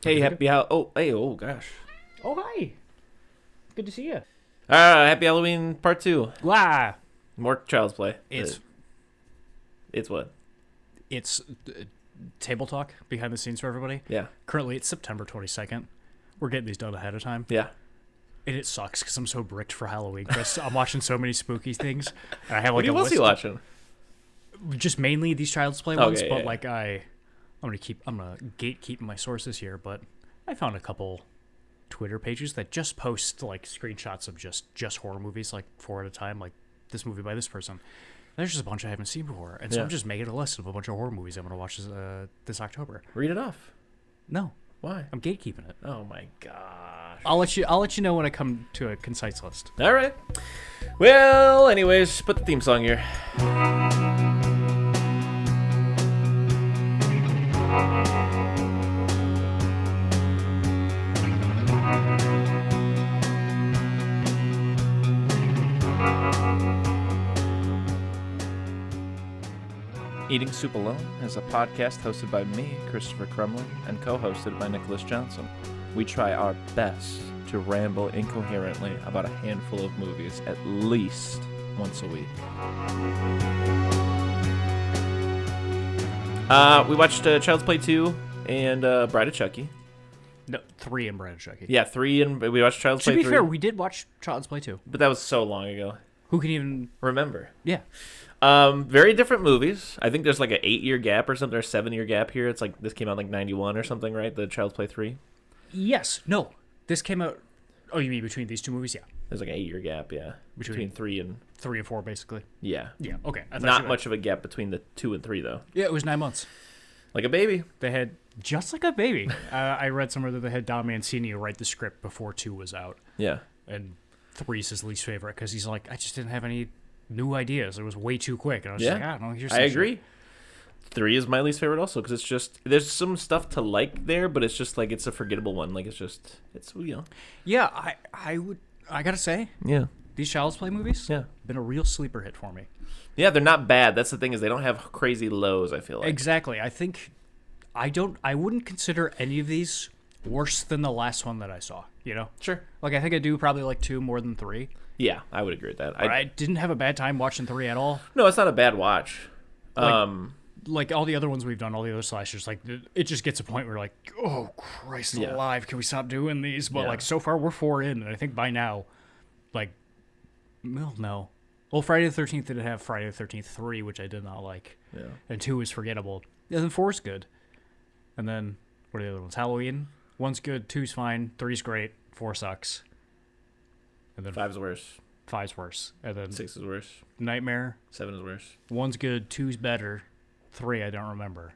Hey, oh gosh. Oh, hi. Good to see you. Happy Halloween Part 2. Wow. More Child's Play. It's what? It's table talk behind the scenes for everybody. Yeah. Currently, it's September 22nd. We're getting these done ahead of time. Yeah. And it sucks because I'm so bricked for Halloween, Chris. I'm watching so many spooky things. And I have like What else are you watching? Just mainly these Child's Play ones, Okay, but yeah. like I'm gonna gatekeep my sources here, but I found a couple Twitter pages that just post like screenshots of just horror movies, like 4 at a time, like this movie by this person. There's just a bunch I haven't seen before, and so I'm just making a list of a bunch of horror movies I'm gonna watch this October. Read it off. No, Why? I'm gatekeeping it. Oh my gosh. I'll let you know when I come to a concise list. All right. Well, anyways, put the theme song here. Eating Soup Alone is a podcast hosted by me, Christopher Crumley, and co-hosted by Nicholas Johnson. We try our best to ramble incoherently about a handful of movies at least once a week. We watched Child's Play 2 and Bride of Chucky. No, 3 and Bride of Chucky. Yeah, 3 and we watched Child's Play 3. To be fair, we did watch Child's Play 2. But that was so long ago. Who can even Remember. Yeah. Very different movies. I think there's like an 8-year gap or something, or 7-year gap here. It's like this came out like 91 or something, right? The Child's Play 3. Yes. No. This came out. Oh, you mean between these two movies? Yeah. There's like an 8-year gap, yeah. Between 3 and 4, basically. yeah. Yeah. Okay. I thought Not you much of a gap between the 2 and 3 though. Yeah, it was 9 months. Like a baby. They had just like a baby. I read somewhere that they had Don Mancini write the script before 2 was out, Yeah. and 3 is his least favorite because he's like, I just didn't have any new ideas. It was way too quick, and I was just like, I don't know. Here's I some agree. shit. 3 is my least favorite also because it's just there's some stuff to like there, but it's just like it's a forgettable one. Like it's you know. Yeah, I gotta say, Yeah. these Child's Play movies, Yeah. been a real sleeper hit for me. Yeah, they're not bad. That's the thing is they don't have crazy lows, I feel like. Exactly. I think I wouldn't consider any of these worse than the last one that I saw, you know? Sure. Like, I think I do probably like 2 more than 3. Yeah, I would agree with that. But I didn't have a bad time watching 3 at all. No, it's not a bad watch. Like all the other ones we've done, all the other slashers, like it just gets a point where like, oh Christ alive, can we stop doing these? But like so far we're 4 in, and I think by now, like, well, no. Well, Friday the 13th did have Friday the 13th 3, which I did not like. Yeah. And 2 is forgettable. And then 4 is good. And then, what are the other ones? Halloween. 1's good, 2's fine, 3's great, 4 sucks. And then 5's worse. 5's worse. And then 6 is worse. Nightmare. 7 is worse. 1's good, 2's better, 3 I don't remember.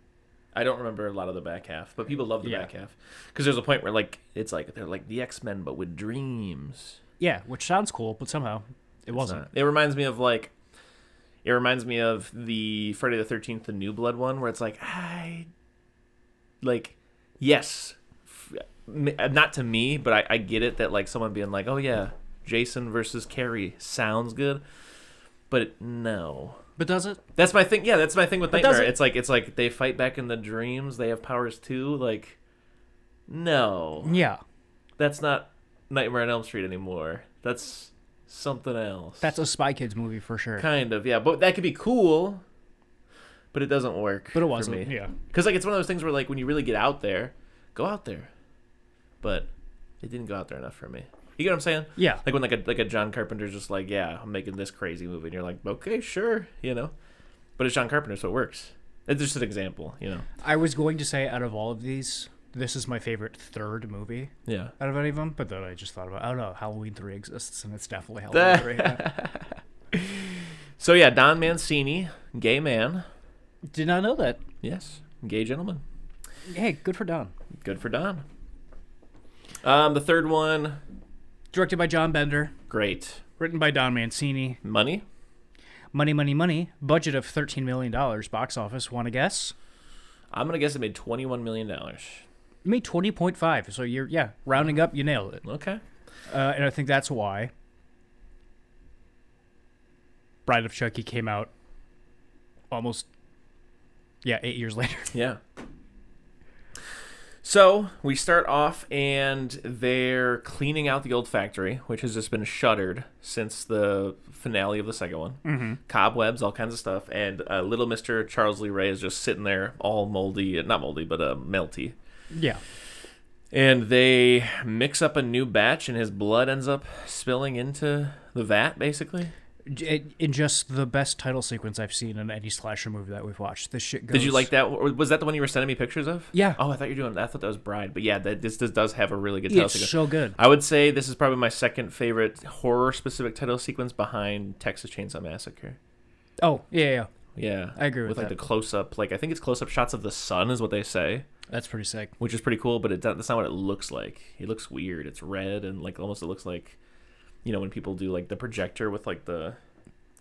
I don't remember a lot of the back half, but people love the back half. Because there's a point where like it's like they're like the X-Men but with dreams. Yeah, which sounds cool, but somehow it wasn't. It reminds me of the Friday the 13th, the New Blood one, where it's like, yes, not to me, but I get it that like someone being like, oh yeah, Jason versus Carrie sounds good, but no. But does it? That's my thing. Yeah, that's my thing with Nightmare. It's like they fight back in the dreams. They have powers too. Like, no. Yeah. That's not Nightmare on Elm Street anymore. That's something else. That's a Spy Kids movie for sure. Kind of, yeah. But that could be cool, but it doesn't work. But it wasn't, for me. yeah. Because like it's one of those things where like when you really get out there, go out there. But it didn't go out there enough for me. You get what I'm saying? Yeah. Like when like a John Carpenter's just like, yeah, I'm making this crazy movie, and you're like, okay, sure, you know. But it's John Carpenter, so it works. It's just an example, you know. I was going to say out of all of these, this is my favorite 3rd movie. Yeah. Out of any of them, but then I just thought about, I don't know, Halloween 3 exists, and it's definitely Halloween 3. So yeah, Don Mancini, gay man. Did not know that. Yes, gay gentleman. Hey, good for Don. Good for Don. The third one, Directed by John Bender. great. Written by Don Mancini. Money? Money, money, money. Budget of $13 million. Box office. Want to guess? I'm gonna guess it made $21 million. It made 20.5. So you're rounding up, you nailed it. Okay. And I think that's why Bride of Chucky came out almost 8 years later. Yeah. So we start off, and they're cleaning out the old factory, which has just been shuttered since the finale of the second one. Mm-hmm. Cobwebs, all kinds of stuff, and little Mr. Charles Lee Ray is just sitting there, all moldy, not moldy, but melty. Yeah. And they mix up a new batch, and his blood ends up spilling into the vat, basically. In just the best title sequence I've seen in any slasher movie that we've watched. This shit goes... Did you like that? Or was that the one you were sending me pictures of? Yeah. Oh, I thought that was Bride. But yeah, this does have a really good title sequence. It's so good. I would say this is probably my second favorite horror-specific title sequence behind Texas Chainsaw Massacre. Oh, yeah. Yeah. I agree with like that. the close-up, like I think it's close-up shots of the sun is what they say. That's pretty sick. Which is pretty cool, but that's not what it looks like. It looks weird. It's red and like almost it looks like, when people do like the projector with like the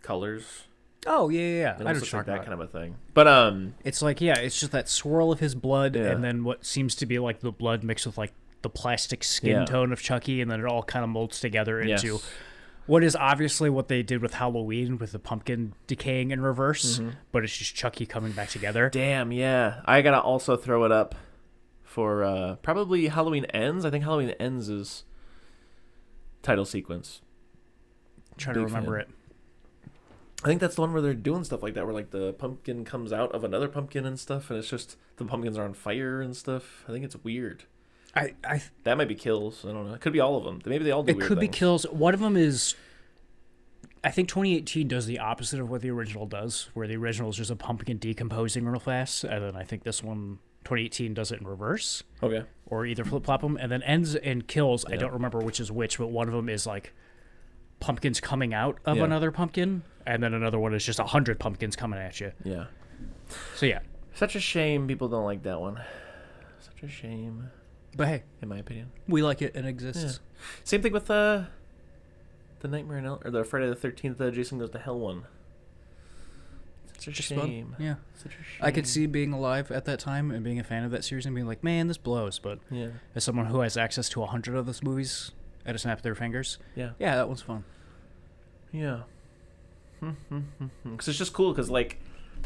colors. Oh, yeah. It looks like that kind of a thing. But it's like, it's just that swirl of his blood, Yeah. and then what seems to be like the blood mixed with like the plastic skin tone of Chucky, and then it all kind of molds together into what is obviously what they did with Halloween with the pumpkin decaying in reverse, but it's just Chucky coming back together. Damn, yeah. I gotta also throw it up for probably Halloween Ends. I think Halloween Ends is title sequence. I'm trying to remember it. I think that's the one where they're doing stuff like that, where like the pumpkin comes out of another pumpkin and stuff, and it's just the pumpkins are on fire and stuff. I think it's weird. That might be Kills. I don't know. It could be all of them. Maybe they all do weird things. It could be Kills. One of them is... I think 2018 does the opposite of what the original does, where the original is just a pumpkin decomposing real fast, and then I think this one, 2018, does it in reverse. Okay. Or either flip-flop them, and then Ends and Kills, I don't remember which is which, but one of them is like pumpkins coming out of another pumpkin, and then another one is just 100 pumpkins coming at you. Yeah. So yeah. Such a shame people don't like that one. Such a shame. But hey, in my opinion, we like it and it exists. Yeah. Same thing with the Nightmare or the Friday the 13th Jason Goes to Hell one. Such a shame. Fun. Yeah. Such a shame. I could see being alive at that time and being a fan of that series and being like, man, this blows. But as someone who has access to 100 of those movies at a snap of their fingers, yeah, that one's fun. Yeah. Because it's just cool because, like,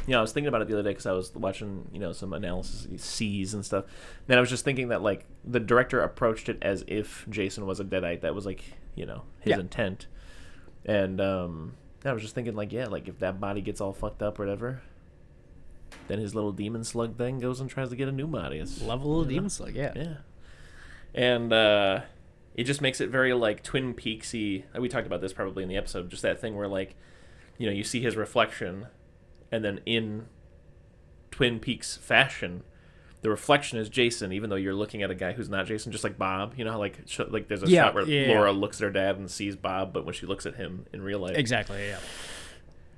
I was thinking about it the other day because I was watching, some analysis C's and stuff. And I was just thinking that, like, the director approached it as if Jason was a Deadite. That was, like, his intent. And I was just thinking, like, like, if that body gets all fucked up or whatever, then his little demon slug thing goes and tries to get a new body. It's level of demon slug, yeah. And it just makes it very, like, Twin Peaksy. We talked about this probably in the episode, just that thing where, like, you see his reflection, and then in Twin Peaks fashion, the reflection is Jason, even though you're looking at a guy who's not Jason, just like Bob. You know how, like there's a shot where Laura looks at her dad and sees Bob, but when she looks at him in real life. Exactly, yeah.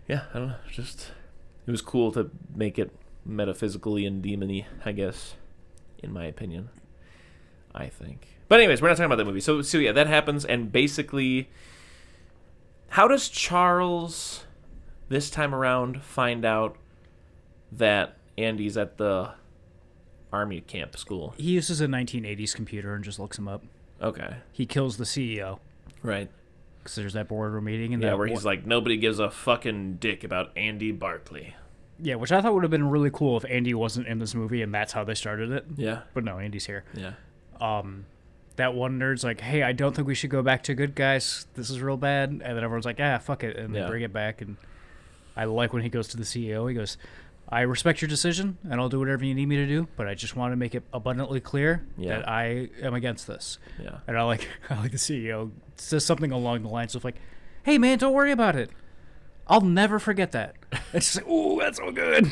Yeah, I don't know. It was cool to make it metaphysically and demony, I guess, in my opinion. I think. But anyways, we're not talking about that movie. So yeah, that happens, and basically, how does Charles this time around find out that Andy's at the army camp school? He uses a 1980s computer and just looks him up. Okay. He kills the CEO. Right. Because there's that boardroom meeting. And where he's like, nobody gives a fucking dick about Andy Barkley. Yeah, which I thought would have been really cool if Andy wasn't in this movie and that's how they started it. Yeah. But no, Andy's here. Yeah. That one nerd's like, hey, I don't think we should go back to good guys. This is real bad. And then everyone's like, fuck it. And they bring it back. And I like when he goes to the CEO. He goes, I respect your decision, and I'll do whatever you need me to do, but I just want to make it abundantly clear that I am against this. Yeah. And I like the CEO says something along the lines of like, hey, man, don't worry about it. I'll never forget that. It's just like, ooh, that's so good.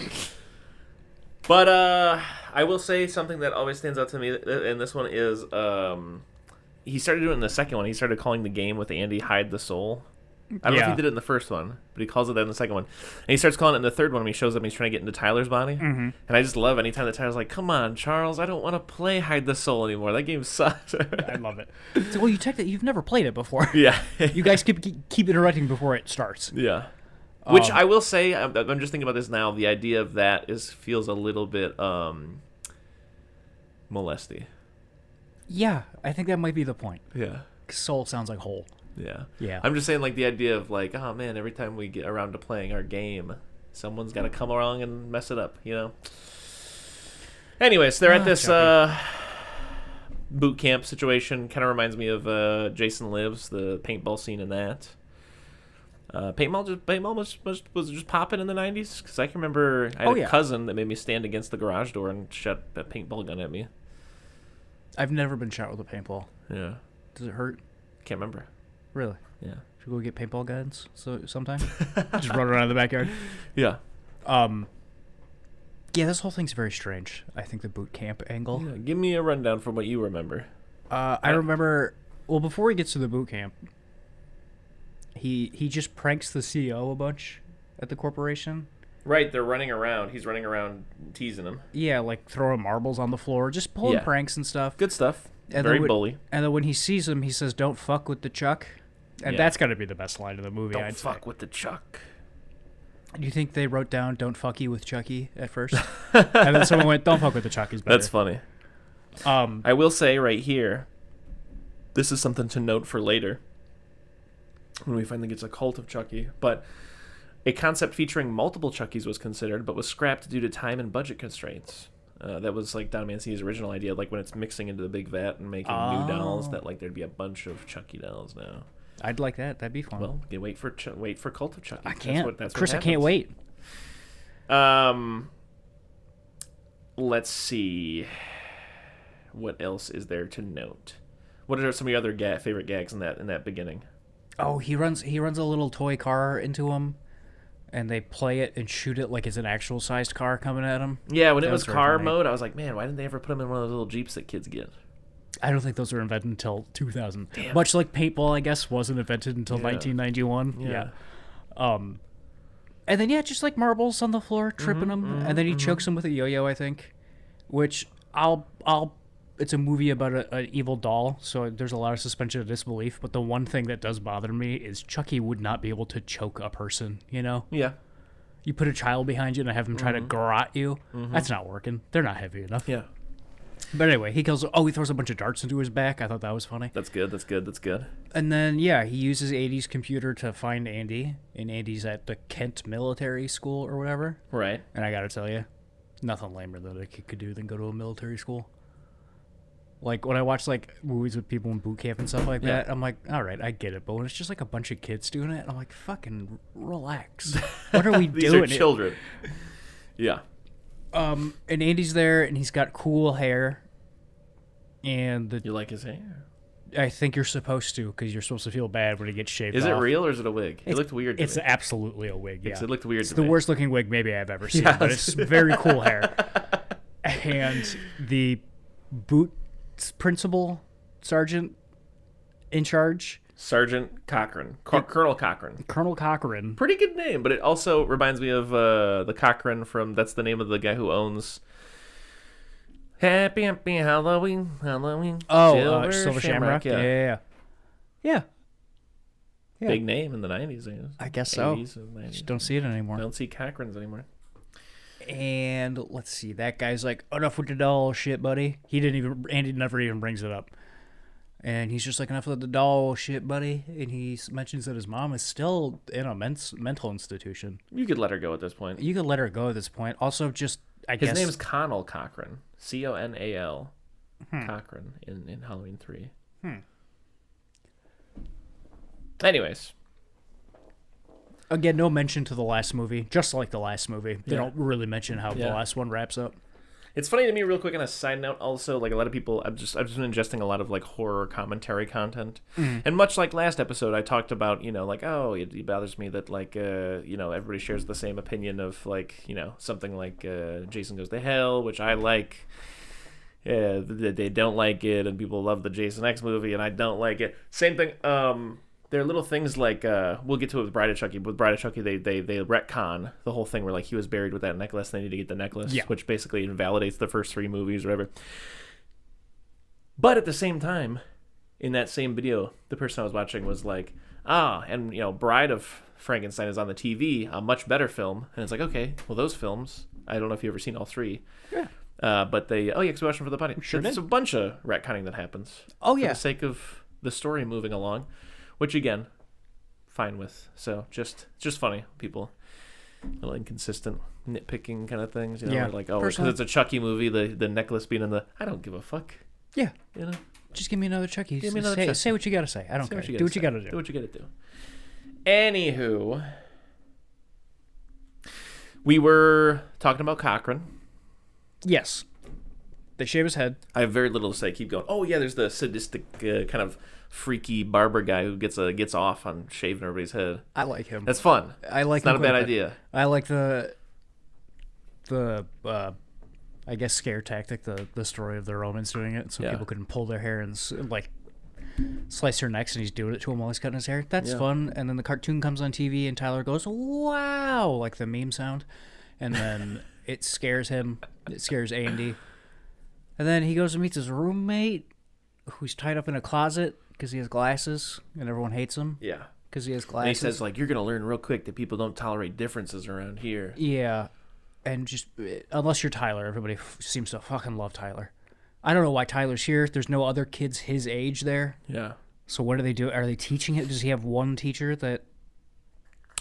But I will say something that always stands out to me, and this one is he started doing it in the second one. He started calling the game with Andy Hide the Soul. I don't know if he did it in the first one, but he calls it that in the second one. And he starts calling it in the third one when he shows up and he's trying to get into Tyler's body. Mm-hmm. And I just love anytime that Tyler's like, come on, Charles, I don't want to play Hide the Soul anymore. That game sucks. I love it. So, well, you've never played it before. Yeah. You guys keep interrupting before it starts. Yeah. Which I will say, I'm just thinking about this now, the idea of that feels a little bit molesty. Yeah, I think that might be the point. Yeah. Soul sounds like whole. Yeah. I'm just saying, like, the idea of, like, oh, man, every time we get around to playing our game, someone's got to come along and mess it up, Anyways, they're at this boot camp situation kind of reminds me of Jason Lives, the paintball scene in that. Paintball was just popping in the 90s, because I can remember I had a cousin that made me stand against the garage door and shot a paintball gun at me. I've never been shot with a paintball. Yeah. Does it hurt? Can't remember. Really? Yeah. Should we go get paintball guns sometime? Just run around in the backyard. Yeah. Yeah, this whole thing's very strange. I think the boot camp angle. Yeah, give me a rundown from what you remember. I remember. Well, before he gets to the boot camp, he just pranks the CEO a bunch at the corporation. Right, they're running around. He's running around teasing him. Yeah, like throwing marbles on the floor, just pulling pranks and stuff. Good stuff. And very bully. And then when he sees him, he says, "Don't fuck with the Chuck," and that's got to be the best line of the movie. Don't fuck with the Chuck. Do you think they wrote down "Don't fuck you with Chucky" at first, and then someone went, "Don't fuck with the Chuck"? Is better. That's funny. I will say right here, this is something to note for later when we finally get to Cult of Chucky. But a concept featuring multiple Chuckies was considered, but was scrapped due to time and budget constraints. That was like Don Mancini's original idea, like when it's mixing into the big vat and making new dolls, that like there'd be a bunch of Chucky dolls now. I'd like that. That'd be fun. Well, you wait for Cult of Chucky. I can't. That's Chris, what I can't wait. Let's see. What else is there to note? What are some of your other favorite gags in that beginning? Oh, he runs a little toy car into him, and they play it and shoot it like it's an actual sized car coming at him. Yeah, when it was car mode, I was like, man, why didn't they ever put him in one of those little Jeeps that kids get? I don't think those were invented until 2000. Damn. Much like paintball, I guess, wasn't invented until 1991. Yeah. And then, just like marbles on the floor, tripping him. And then he chokes him with a yo-yo, I think. Which, it's a movie about an evil doll, so there's a lot of suspension of disbelief. But the one thing that does bother me is Chucky would not be able to choke a person, you know? Yeah. You put a child behind you and have them try to garrote you. That's not working. They're not heavy enough. Yeah. But anyway, he throws a bunch of darts into his back. I thought that was funny. That's good. And then, he uses Andy's computer to find Andy. And Andy's at the Kent Military School or whatever. Right. And I gotta tell you, nothing lamer than a kid could do than go to a military school. Like, when I watch, like, movies with people in boot camp and stuff like that, I'm like, all right, I get it. But when it's just, like, a bunch of kids doing it, I'm like, fucking relax. What are we These doing? These are children. Yeah. And Andy's there, and he's got cool hair. And you like his hair? I think you're supposed to, because you're supposed to feel bad when he gets shaved off. Is it real or is it a wig? It looked weird to me. It's absolutely a wig, yeah. It looked weird It's to the me. worst looking wig maybe I've ever seen, but it's very cool hair. And the boot principal sergeant in charge, Sergeant Cochran. Colonel Cochran. Colonel Cochran. Pretty good name, but it also reminds me of the Cochran from, that's the name of the guy who owns Happy Halloween. Oh, Silver Shamrock. Yeah. Big name in the 90s. I guess so. 80s and 90s. Just don't see it anymore. Don't see Cochrans anymore. And let's see, that guy's like, enough with the doll shit, buddy. Andy never even brings it up. And he's just like, enough with the doll shit, buddy. And he mentions that his mom is still in a mental institution. You could let her go at this point. You could let her go at this point. Also, just, I guess. His name's Conal Cochran. Conal. Cochran in Halloween 3. Anyways. Again, no mention to the last movie. Just like the last movie. They don't really mention how the last one wraps up. It's funny to me, real quick, on a side note, also, like, a lot of people, I've just been ingesting a lot of, like, horror commentary content. And much like last episode, I talked about, like, oh, it bothers me that, like, everybody shares the same opinion of, like, something like Jason Goes to Hell, which I like. They don't like it, and people love the Jason X movie, and I don't like it. Same thing, there are little things like, we'll get to it with Bride of Chucky. With Bride of Chucky, they retcon the whole thing where, like, he was buried with that necklace, and they need to get the necklace, which basically invalidates the first 3 movies or whatever. But at the same time, in that same video, the person I was watching was like, and, Bride of Frankenstein is on the TV, a much better film. And it's like, okay, well, those films, I don't know if you've ever seen all 3. Yeah. But they, because we watched them for the buddy. It's a bunch of retconning that happens. Oh, yeah. For the sake of the story moving along. Which, again, fine with. So, just funny, people. A little inconsistent, nitpicking kind of things. Like, oh, because it's a Chucky movie, the necklace being in the... I don't give a fuck. Yeah. You know? Just give me another Chucky. Give me another Chucky. Say what you got to say. I don't care. Do what you got to do. Do what you got to do. Anywho, we were talking about Cochran. Yes. They shave his head. I have very little to say. Keep going. Oh, yeah, there's the sadistic kind of freaky barber guy who gets off on shaving everybody's head. I like him. That's fun. I like. It's not a bad idea. I like the I guess scare tactic, the story of the Romans doing it, so people can pull their hair and like slice their necks, and he's doing it to him while he's cutting his hair. That's fun. And then the cartoon comes on TV, and Tyler goes, "Wow!" like the meme sound, and then it scares him. It scares Andy, and then he goes and meets his roommate, who's tied up in a closet because he has glasses, and everyone hates him. Yeah, because he has glasses. And he says, like, you're gonna learn real quick that people don't tolerate differences around here. Yeah. And just, unless you're Tyler, everybody seems to fucking love Tyler. I don't know why Tyler's here. There's no other kids his age there. Yeah. So what do they do? Are they teaching it? Does he have one teacher that...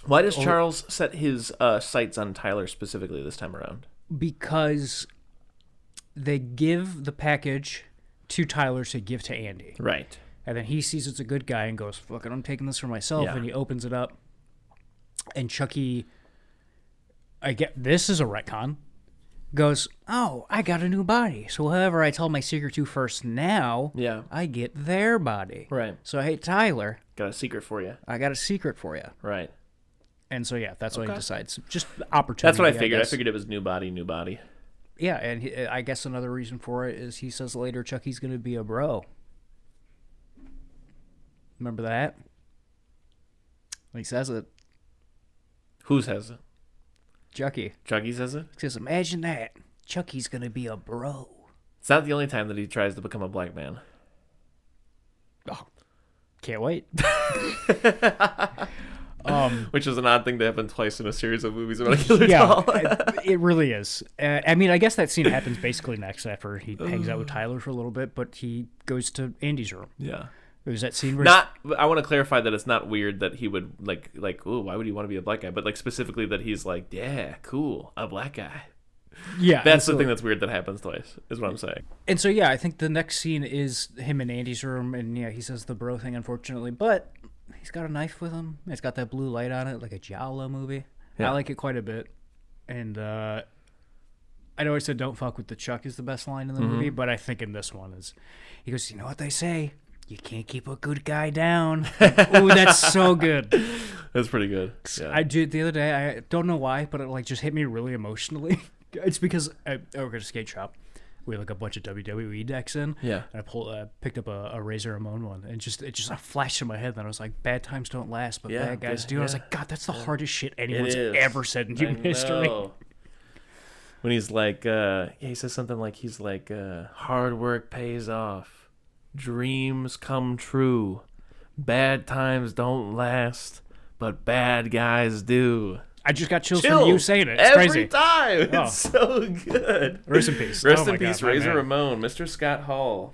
Why does Charles set his sights on Tyler specifically this time around? Because they give the package to Tyler to give to Andy. Right. And then he sees it's a good guy and goes, fuck it, I'm taking this for myself. Yeah. And he opens it up. And Chucky... this is a retcon, goes, oh, I got a new body. So whoever I tell my secret to first now, I get their body. Right. So, hey, Tyler. Got a secret for you. I got a secret for you. Right. And so, that's what he decides. Just opportunity. That's what I figured. I figured it was new body. Yeah, and I guess another reason for it is he says later Chucky's going to be a bro. Remember that? He says it. Who says it? Chucky. Chucky says it? He says, imagine that. Chucky's going to be a bro. It's not the only time that he tries to become a black man. Oh, can't wait. Which is an odd thing to happen twice in a series of movies about a killer doll. It really is. I mean, I guess that scene happens basically next after he hangs out with Tyler for a little bit, but he goes to Andy's room. Yeah. There's that scene where I want to clarify that it's not weird that he would like oh, why would he want to be a black guy? But like specifically that he's like, yeah, cool, a black guy. Yeah. That's the thing that's weird that happens twice, is what I'm saying. And so I think the next scene is him in Andy's room, and he says the bro thing, unfortunately, but he's got a knife with him. It's got that blue light on it, like a Giallo movie. Yeah. I like it quite a bit. And I know I said don't fuck with the Chuck is the best line in the movie, but I think in this one he goes, you know what they say? You can't keep a good guy down. Ooh, that's so good. That's pretty good. Yeah. I did the other day. I don't know why, but it just hit me really emotionally. It's because I work at a skate shop. We had a bunch of WWE decks in. Yeah. And I picked up a Razor Ramon one, and it just flashed in my head. And I was like, "Bad times don't last, but bad guys do." Yeah. I was like, "God, that's the hardest shit anyone's ever said in human history." When he's like, he says something like, hard work pays off. Dreams come true. Bad times don't last, but bad guys do. I just got chills from you saying it. It's every crazy. Time. It's so good. Rest in peace. Rest in peace, Razor Ramon, Mr. Scott Hall.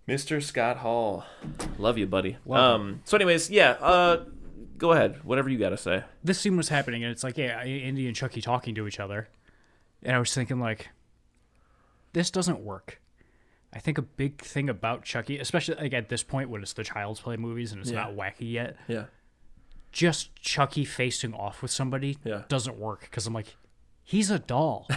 Mr. Scott Hall. Love you, buddy. So anyways, go ahead. Whatever you got to say. This scene was happening, and it's like, Andy and Chucky talking to each other. And I was thinking, like, this doesn't work. I think a big thing about Chucky, especially like at this point when it's the Child's Play movies and it's not wacky yet, just Chucky facing off with somebody doesn't work, because I'm like, he's a doll.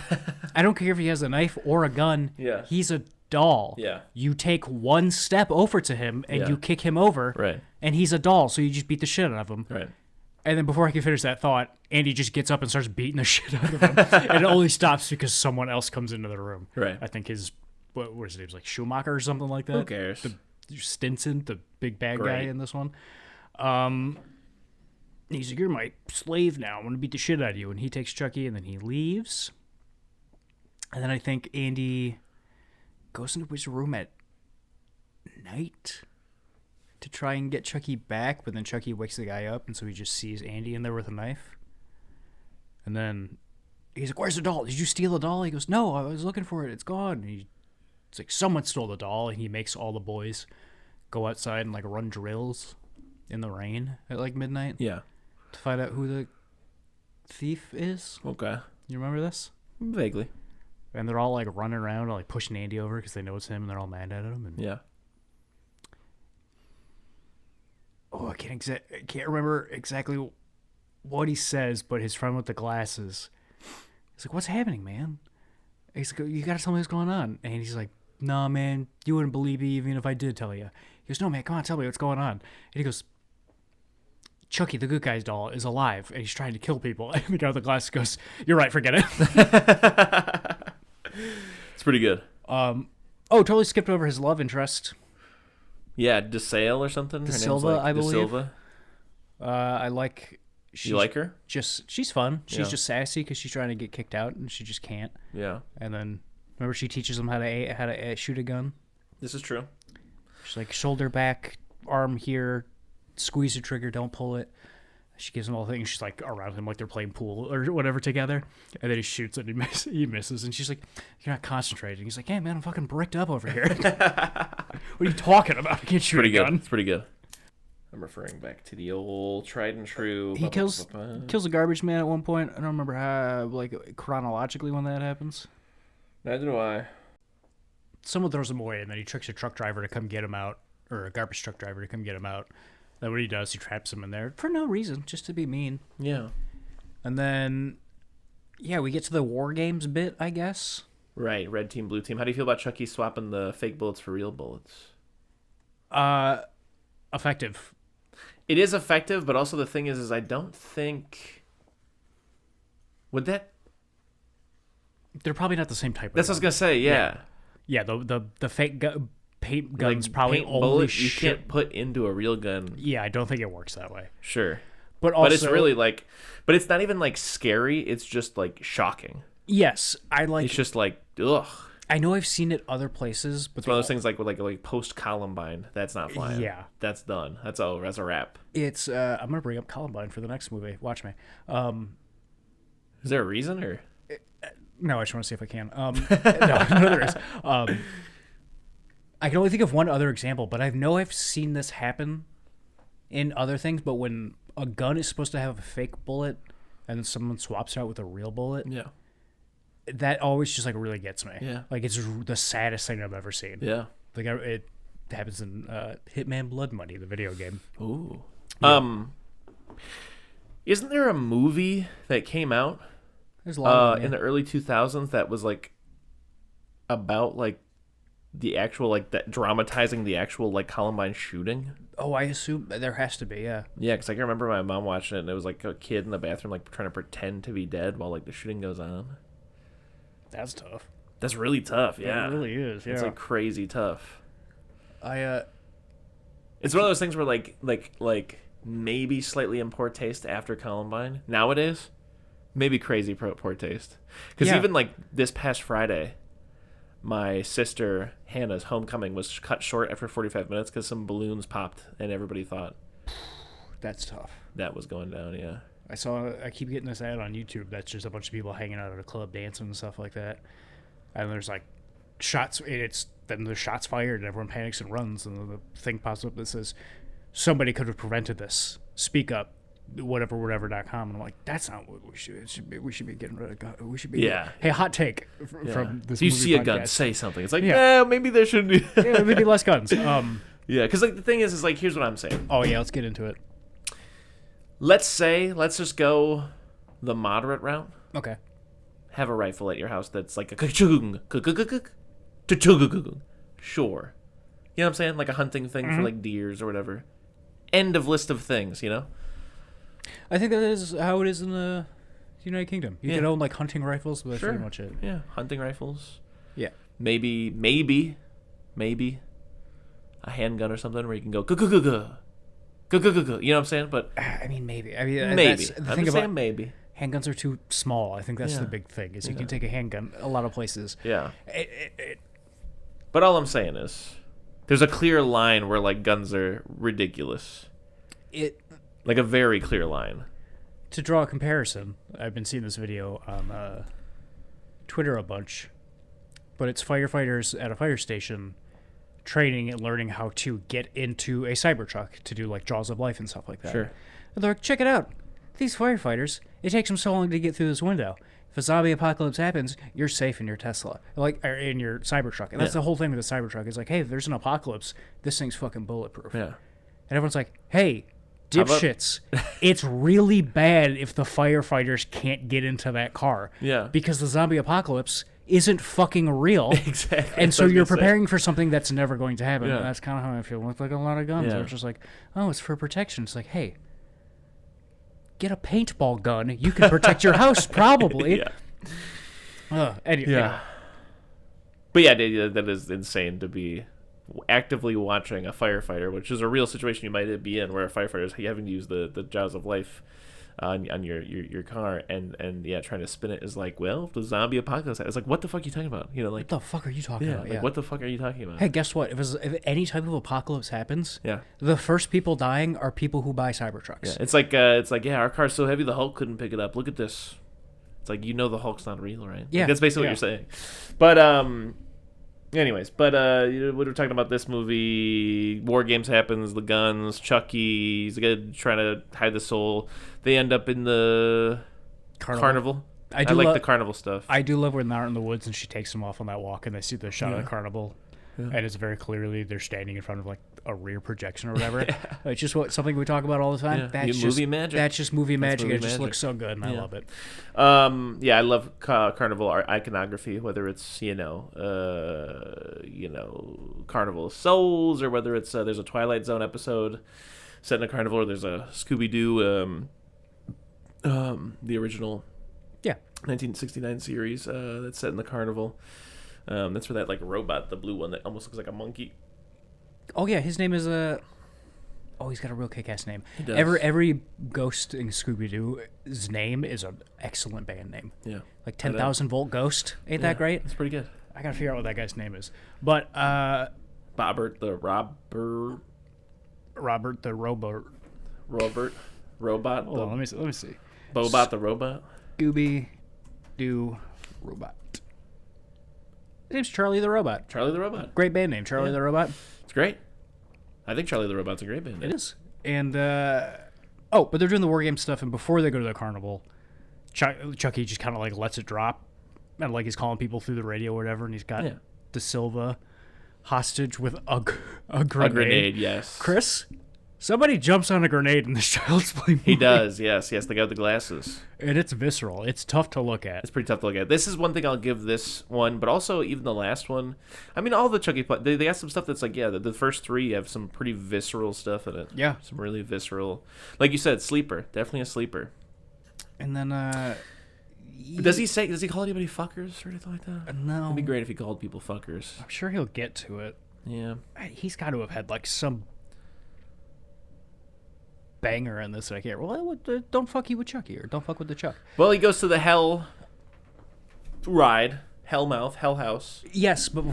I don't care if he has a knife or a gun. Yeah. He's a doll. Yeah. You take one step over to him and you kick him over, right? And he's a doll, so you just beat the shit out of him. Right. And then before I can finish that thought, Andy just gets up and starts beating the shit out of him. And it only stops because someone else comes into the room. Right. I think what was his name? Like Schumacher or something like that? Who cares? Stinson, the big bad guy in this one. He's like, you're my slave now. I'm going to beat the shit out of you. And he takes Chucky, and then he leaves. And then I think Andy goes into his room at night to try and get Chucky back, but then Chucky wakes the guy up, and so he just sees Andy in there with a knife. And then he's like, where's the doll? Did you steal the doll? He goes, no, I was looking for it. It's gone. And it's like, someone stole the doll, and he makes all the boys go outside and like run drills in the rain at like midnight. Yeah. To find out who the thief is. Okay. You remember this? Vaguely. And they're all like running around, like pushing Andy over because they know it's him, and they're all mad at him. And Yeah. I can't remember exactly what he says, but his friend with the glasses, he's like, "What's happening, man?" He's like, "You gotta tell me what's going on." And he's like, "No, man, you wouldn't believe me even if I did tell you." He goes, "No, man, come on, tell me what's going on." And he goes, "Chucky, the good guy's doll, is alive, and he's trying to kill people." And the guy with the glasses goes, "You're right, forget it." It's pretty good. Totally skipped over his love interest. Yeah, DeSale or something. Her Silva, name's like I believe. Silva. I like. You like her? She's fun. She's Yeah. just sassy because she's trying to get kicked out and she just can't. Yeah. And then remember she teaches him how to shoot a gun. This is true. She's like shoulder back, arm here, squeeze the trigger, don't pull it. She gives him all the things. She's like around him like they're playing pool or whatever together. And then he shoots and he misses. And she's like, "You're not concentrating." He's like, "Hey, man, I'm fucking bricked up over here." What are you talking about? I can't shoot Pretty a good. gun. It's pretty good. I'm referring back to the old tried and true. He kills a garbage man at one point. I don't remember how, like, chronologically when that happens. Neither do I. Someone throws him away, and then he tricks a truck driver to come get him out, or a garbage truck driver to come get him out. Then what he does, he traps him in there for no reason, just to be mean. Yeah. And then, yeah, we get to the war games bit, I guess. Right. Red team, blue team. How do you feel about Chucky swapping the fake bullets for real bullets? Effective. It is effective, but also the thing is I don't think... Would that... They're probably not the same type of That's what I was going to say, yeah. Yeah, the fake paint guns Like, probably paint only bullet you can't put into a real gun. Yeah, I don't think it works that way. Sure. But also... But it's really like... But it's not even like scary. It's just like shocking. Yes, I like... It's just like, ugh. I know I've seen it other places, but It's one of those things like post Columbine. That's not flying. Yeah, that's done. That's over. That's a wrap. It's I'm gonna bring up Columbine for the next movie. Watch me. Is there a reason or? No, I just want to see if I can. No, there is. I can only think of one other example, but I know I've seen this happen in other things. But when a gun is supposed to have a fake bullet and then someone swaps it out with a real bullet, Yeah. that always just like really gets me. Yeah. Like it's the saddest thing I've ever seen. Yeah. Like it happens in Hitman Blood Money, the video game. Ooh. Yeah. Isn't there a movie that came out There's a lot of them, in the early 2000s that was like about like the actual like that dramatizing the actual like Columbine shooting? Oh, I assume there has to be, yeah. Yeah, because I can remember my mom watching it, and it was like a kid in the bathroom like trying to pretend to be dead while like the shooting goes on. That's tough. That's really tough. Yeah, It really is. Yeah. It's like crazy tough. It's one of those things where like maybe slightly in poor taste after Columbine nowadays, maybe crazy poor taste. Because even like this past Friday, my sister Hannah's homecoming was cut short after 45 minutes because some balloons popped and everybody thought that's tough. that was going down. Yeah. I keep getting this ad on YouTube that's just a bunch of people hanging out at a club dancing and stuff like that. And there's like shots. Then there's shots fired and everyone panics and runs. And then the thing pops up that says, "Somebody could have prevented this. Speak up." whatever.com. And I'm like, that's not what we should be. We should be getting rid of guns. We should be. Yeah. Hey, hot take from this. If you movie see a podcast. gun, say something. It's like, maybe there shouldn't be. Yeah, maybe less guns. Yeah, because like the thing is like, here's what I'm saying. Oh yeah, let's get into it. Let's just go the moderate route. Okay. Have a rifle at your house that's like a sure. You know what I'm saying? Like a hunting thing for like deers or whatever. End of list of things, you know? I think that is how it is in the United Kingdom. You can own like hunting rifles, but that's pretty much it. Yeah, hunting rifles. Yeah. Maybe a handgun or something where you can go you know what I'm saying? But I mean, maybe. maybe. I'm just saying maybe. Handguns are too small. I think that's the big thing. Is you can take a handgun a lot of places. Yeah. But all I'm saying is, there's a clear line where like guns are ridiculous. Like a very clear line. To draw a comparison, I've been seeing this video on Twitter a bunch, but it's firefighters at a fire station training and learning how to get into a Cybertruck to do like Jaws of Life and stuff like that. Sure. And they're like, check it out. These firefighters, it takes them so long to get through this window. if a zombie apocalypse happens, you're safe in your Tesla, like, or in your Cybertruck. And that's the whole thing with the Cybertruck. Is like, hey, if there's an apocalypse, this thing's fucking bulletproof. Yeah. And everyone's like, hey, dipshits, it's really bad if the firefighters can't get into that car. Yeah. Because the zombie apocalypse isn't fucking real. Exactly. And so you're preparing for something that's never going to happen. Yeah. And that's kind of how I feel with like a lot of guns. Yeah. They're just like, oh, it's for protection. It's like, hey, get a paintball gun. You can protect your house, probably. Anyway. But yeah, that is insane to be actively watching a firefighter, which is a real situation you might be in, where a firefighter is having to use the jaws of life on your car, and trying to spin it is like, well, the zombie apocalypse. It's like, what the fuck are you talking about? You know, like, what the fuck are you talking about? Like, what the fuck are you talking about? Hey, guess what? If any type of apocalypse happens, yeah, the first people dying are people who buy Cybertrucks. Yeah, it's like, yeah, our car's so heavy the Hulk couldn't pick it up. Look at this. It's like, the Hulk's not real, right? Yeah, like, that's basically what you're saying. But anyways, we were talking about this movie. War games happens, the guns, Chucky, he's trying to hide the soul. They end up in the carnival. I like the carnival stuff. I do love when they're out in the woods and she takes them off on that walk and they see the shot of the carnival. Yeah. And it's very clearly they're standing in front of like a rear projection or whatever. It's just something we talk about all the time. Yeah. That's movie magic. That's just movie magic. It just looks so good, and I love it. I love carnival iconography, whether it's Carnival of Souls, or whether it's there's a Twilight Zone episode set in a carnival, or there's a Scooby-Doo, the original 1969 series that's set in the carnival. That's where that like robot, the blue one that almost looks like a monkey. Oh yeah, his name is he's got a real kick-ass name. He does. Every ghost in Scooby-Doo's name is an excellent band name. Yeah. Like 10,000 Volt Ghost. Ain't that great? That's pretty good. I gotta figure out what that guy's name is. But Robert the Robot. Hold on, let me see. Bobot the Robot. Scooby-Doo Robot. His name's Charlie the Robot. Charlie the Robot. Great band name, Charlie the Robot. It's great. I think Charlie the Robot's a great band name. It is. And, but they're doing the war game stuff, and before they go to the carnival, Chucky just kind of, like, lets it drop, and, like, he's calling people through the radio or whatever, and he's got De Silva hostage with a grenade. A grenade, yes. Chris, somebody jumps on a grenade in this Child's Play movie. He does, yes, the guy with the glasses. And it's visceral. It's tough to look at. It's pretty tough to look at. This is one thing I'll give this one, but also even the last one. I mean, all the Chucky, they got some stuff that's like, the first three have some pretty visceral stuff in it. Yeah. Some really visceral. Like you said, sleeper. Definitely a sleeper. And then, does he call anybody fuckers or anything like that? No. It'd be great if he called people fuckers. I'm sure he'll get to it. Yeah. He's got to have had, like, some banger in this. I can't. Well, don't fuck you with Chucky, or don't fuck with the Chuck. Well, he goes to the hell ride, Hellmouth, Hell House. Yes, but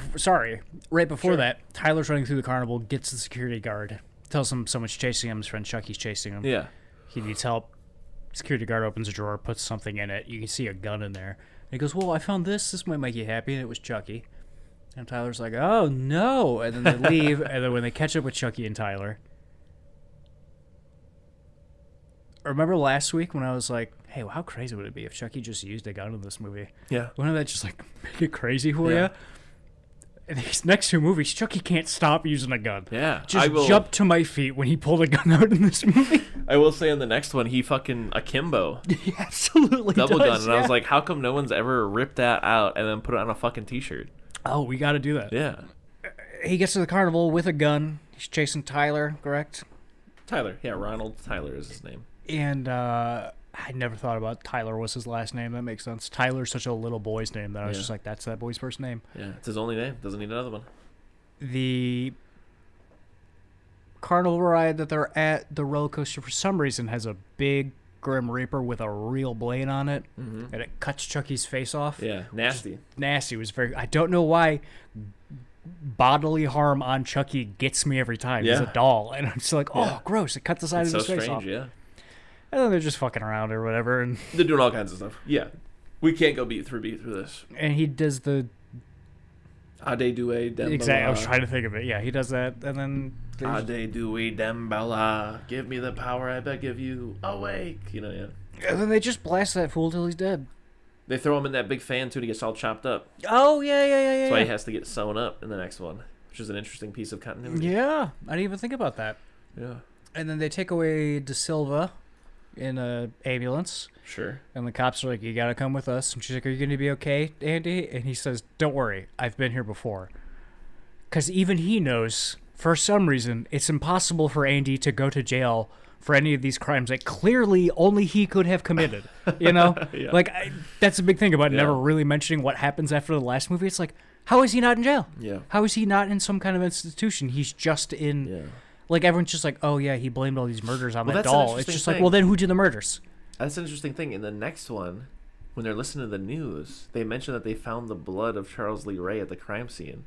right before that, Tyler's running through the carnival, gets the security guard, tells him someone's chasing him. His friend Chucky's chasing him. Yeah. He needs help. Security guard opens a drawer, puts something in it. You can see a gun in there. And he goes, "Well, I found this. This might make you happy." And it was Chucky. And Tyler's like, "Oh no!" And then they leave. And then when they catch up with Chucky and Tyler. Remember last week when I was like, hey, well, how crazy would it be if Chucky just used a gun in this movie? Yeah. Wouldn't that just, like, make it crazy for you? In these next two movies, Chucky can't stop using a gun. Yeah. Just jump to my feet when he pulled a gun out in this movie. I will say in the next one, he fucking akimbo. He absolutely Double does, gun. And I was like, how come no one's ever ripped that out and then put it on a fucking t-shirt? Oh, we got to do that. Yeah. He gets to the carnival with a gun. He's chasing Tyler, correct? Tyler. Yeah, Ronald Tyler is his name. And I never thought about Tyler was his last name. That makes sense. Tyler's such a little boy's name that I was just like, that's that boy's first name. Yeah, it's his only name. Doesn't need another one. The carnival ride that they're at, the roller coaster, for some reason has a big Grim Reaper with a real blade on it, and it cuts Chucky's face off. Yeah, nasty. Nasty. It was very. I don't know why bodily harm on Chucky gets me every time. He's a doll, and I'm just like, oh, gross! It cut the side of his face off. Yeah. And then they're just fucking around or whatever, and they're doing all kinds of stuff. Yeah, we can't go beat through this. And he does the Ade Due Dembala. Exactly. I was trying to think of it. Yeah, he does that, and then Ade Due Dembala. Give me the power I beg of you. Awake. Yeah. And then they just blast that fool till he's dead. They throw him in that big fan, too, and he gets all chopped up. Oh, yeah. That's why he has to get sewn up in the next one, which is an interesting piece of continuity. Yeah, I didn't even think about that. Yeah. And then they take away De Silva in a ambulance. Sure. And the cops are like, you got to come with us. And she's like, are you going to be okay, Andy? And he says, don't worry. I've been here before. Because even he knows, for some reason, it's impossible for Andy to go to jail for any of these crimes that clearly only he could have committed. You know? Yeah. Like, that's a big thing about never really mentioning what happens after the last movie. It's like, how is he not in jail? Yeah. How is he not in some kind of institution? He's just in... Yeah. Like, everyone's just like, oh, yeah, he blamed all these murders on that that's an doll. It's interesting just thing. like, well, then who did the murders? That's an interesting thing. In the next one, when they're listening to the news, they mention that they found the blood of Charles Lee Ray at the crime scene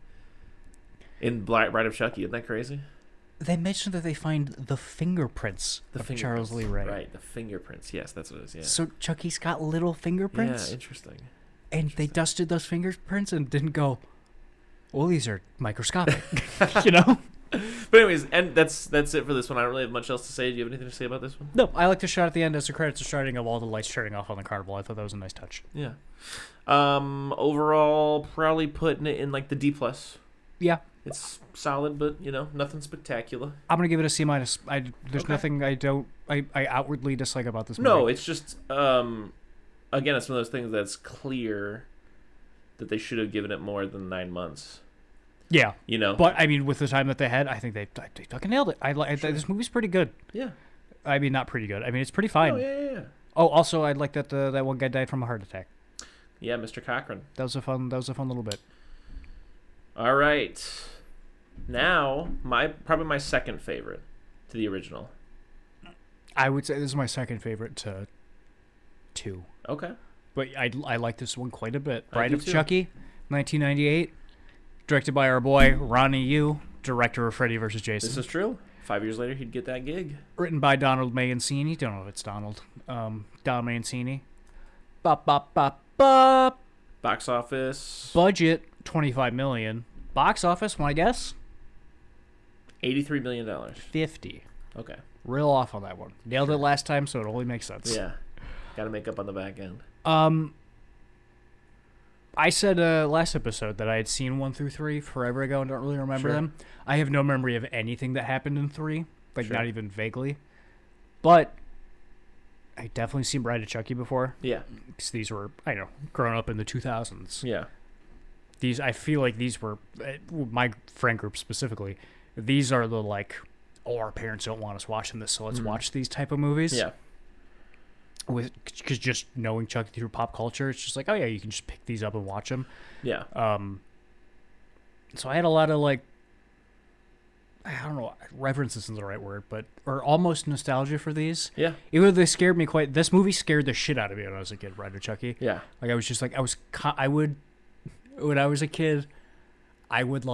in Bride of Chucky. Isn't that crazy? They mentioned that they find the fingerprints of Charles Lee Ray. Right, the fingerprints. Yes, that's what it is. Yeah. So Chucky's got little fingerprints? Yeah, interesting. And they dusted those fingerprints and didn't go, well, these are microscopic. You know? But anyways, and that's it for this one. I don't really have much else to say. Do you have anything to say about this one? No, I like the shot at the end as the credits are starting of all the lights turning off on the carnival. I thought that was a nice touch. Yeah. Overall, probably putting it in like the D+. Yeah. It's solid, but, nothing spectacular. I'm going to give it a C-. There's Okay. nothing I outwardly dislike about this movie. No, it's just, again, it's one of those things that's clear that they should have given it more than 9 months. Yeah. But, I mean, with the time that they had, I think they fucking nailed it. This movie's pretty good. Yeah. I mean, not pretty good. I mean, it's pretty fine. Oh, yeah. Oh, also, I like that that one guy died from a heart attack. Yeah, Mr. Cochran. That was a fun little bit. All right. Now, probably my second favorite to the original. I would say this is my second favorite to 2. Okay. But I like this one quite a bit. I Bride do of too. Chucky, 1998. Directed by our boy, Ronnie Yu, director of Freddy vs. Jason. This is true. 5 years later, he'd get that gig. Written by Donald Mancini. Don't know if it's Donald. Don Mancini. Bop, bop, bop, bop. Box office. Budget, $25 million. Box office, want to guess? $83 million. 50. Okay. Real off on that one. Nailed it last time, so it only makes sense. Yeah. Got to make up on the back end. I said last episode that I had seen 1 through 3 forever ago and don't really remember Sure. them. I have no memory of anything that happened in 3, like Sure. not even vaguely. But I definitely seen Bride of Chucky before. Yeah. Because these were, growing up in the 2000s. Yeah. I feel like these were, my friend group specifically, these are the our parents don't want us watching this, so let's watch these type of movies. Yeah. Because just knowing Chucky through pop culture, it's just like, oh yeah, you can just pick these up and watch them. Yeah. So I had a lot of I don't know, reverence isn't the right word, or almost nostalgia for these. Yeah. Even though they scared me this movie scared the shit out of me when I was a kid, Bride of Chucky. Yeah. I was just when I was a kid, I would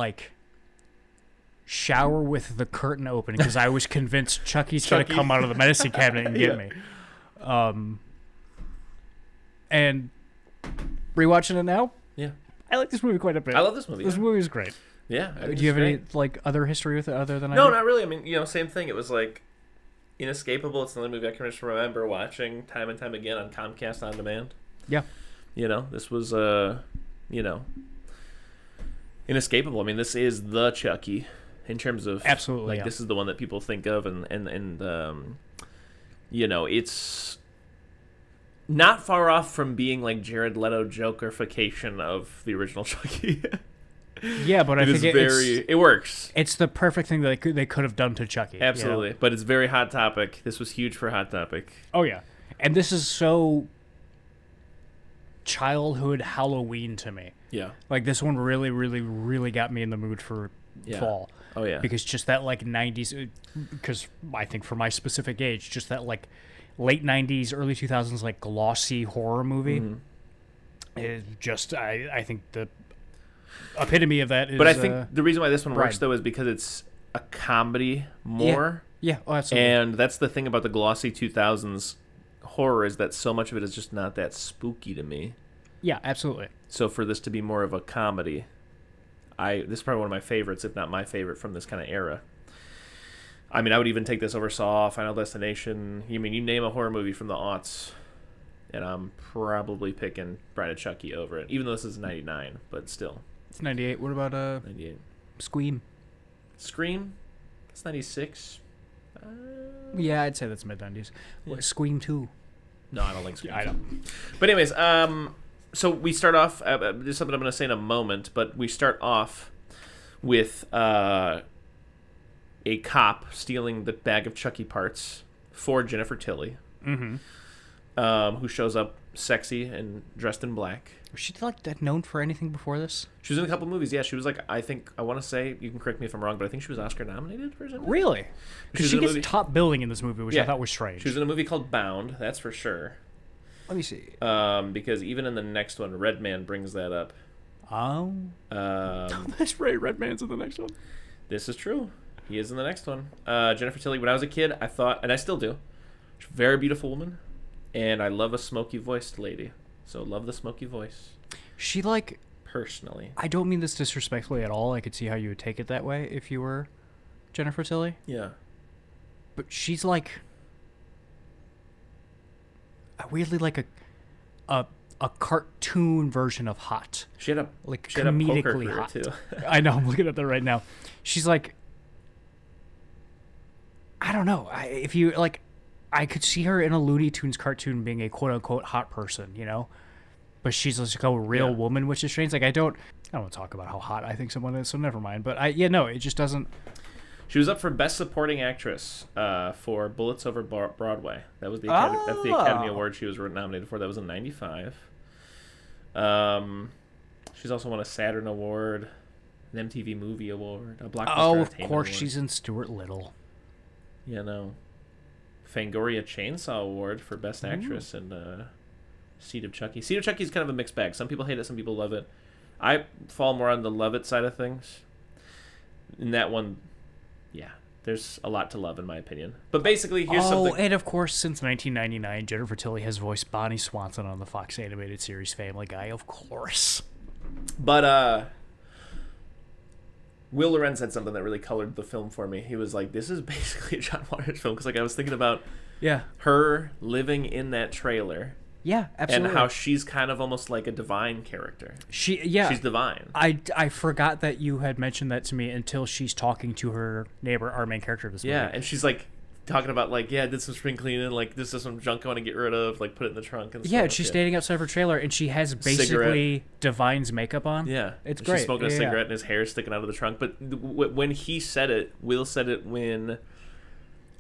shower with the curtain open because I was convinced Chucky's going to come out of the medicine cabinet and get me. And rewatching it now, Yeah. I like this movie quite a bit. I love this movie. This movie is great. Yeah. Do you have any other history with it other than No, I do? not really. I mean, same thing. It was inescapable. It's another movie I can just remember watching time and time again on Comcast On Demand. Yeah. This was inescapable. I mean, this is the Chucky in terms of Absolutely, yeah. This is the one that people think of, and it's not far off from being like Jared Leto Jokerification of the original Chucky. Yeah, but I think it works. It's the perfect thing that they could have done to Chucky. Absolutely, but it's very Hot Topic. This was huge for Hot Topic. Oh yeah, and this is so childhood Halloween to me. Yeah, This one really, really, really got me in the mood for fall. Oh yeah, because just that 90s, because I think for my specific age, just that late 90s, early 2000s glossy horror movie is just I think the epitome of that is. But I think the reason why this one works Bride. though is because it's a comedy more. Yeah, oh, absolutely. And that's the thing about the glossy 2000s horror is that so much of it is just not that spooky to me. Yeah, absolutely. So for this to be more of a comedy, this is probably one of my favorites, if not my favorite, from this kind of era. I mean, I would even take this over Saw, Final Destination. You name a horror movie from the aughts, and I'm probably picking Bride of Chucky over it, even though this is 99, but still. It's 98. What about 98. Scream? Scream? It's 96. Yeah, I'd say that's mid-90s. Yeah. Scream 2. No, I don't like Scream. I know. But anyways, so we start off. There's something I'm going to say in a moment, but we start off with a cop stealing the bag of Chucky parts for Jennifer Tilly, who shows up sexy and dressed in black. Was she known for anything before this? She was in a couple movies. Yeah, she was I want to say, you can correct me if I'm wrong, but I think she was Oscar nominated for something. Really? Because she gets top billing in this movie, which I thought was strange. She was in a movie called Bound, that's for sure. Let me see. Because even in the next one, Redman brings that up. Oh. That's right. Redman's in the next one. This is true. He is in the next one. Jennifer Tilly, when I was a kid, I thought, and I still do, she's a very beautiful woman, and I love a smoky-voiced lady. So love the smoky voice. She personally. I don't mean this disrespectfully at all. I could see how you would take it that way if you were Jennifer Tilly. Yeah. But she's weirdly a cartoon version of hot. She had a comedically hot too. I know. I'm looking at that right now. She's I don't know. I could see her in a Looney Tunes cartoon being a quote-unquote hot person, you know? But she's a real woman, which is strange. I don't want to talk about how hot I think someone is, so never mind. But it just doesn't... She was up for Best Supporting Actress for Bullets Over Broadway. That was that's the Academy Award she was nominated for. That was in 95. She's also won a Saturn Award, an MTV Movie Award, a Blockbuster of Entertainment course, Award. she's in Stuart Little. Yeah, no. Fangoria Chainsaw Award for Best Actress and Seed of Chucky. Seed of Chucky is kind of a mixed bag. Some people hate it, some people love it. I fall more on the love it side of things. In that one, yeah, there's a lot to love in my opinion. But basically, here's something. Oh, and of course, since 1999, Jennifer Tilly has voiced Bonnie Swanson on the Fox animated series Family Guy, of course. But Will Lorenz had something that really colored the film for me. He was like, this is basically a John Waters film. Because I was thinking about her living in that trailer. Yeah, absolutely. And how she's kind of almost like a divine character. She's divine. I forgot that you had mentioned that to me until she's talking to her neighbor, our main character of this movie. Yeah, and she's talking about I did some spring cleaning, this is some junk I want to get rid of, put it in the trunk and stuff. Yeah, she's standing outside of her trailer and she has basically Divine's makeup on. Yeah. It's great. She's smoking a cigarette and his hair's sticking out of the trunk. But when he said it, Will said it when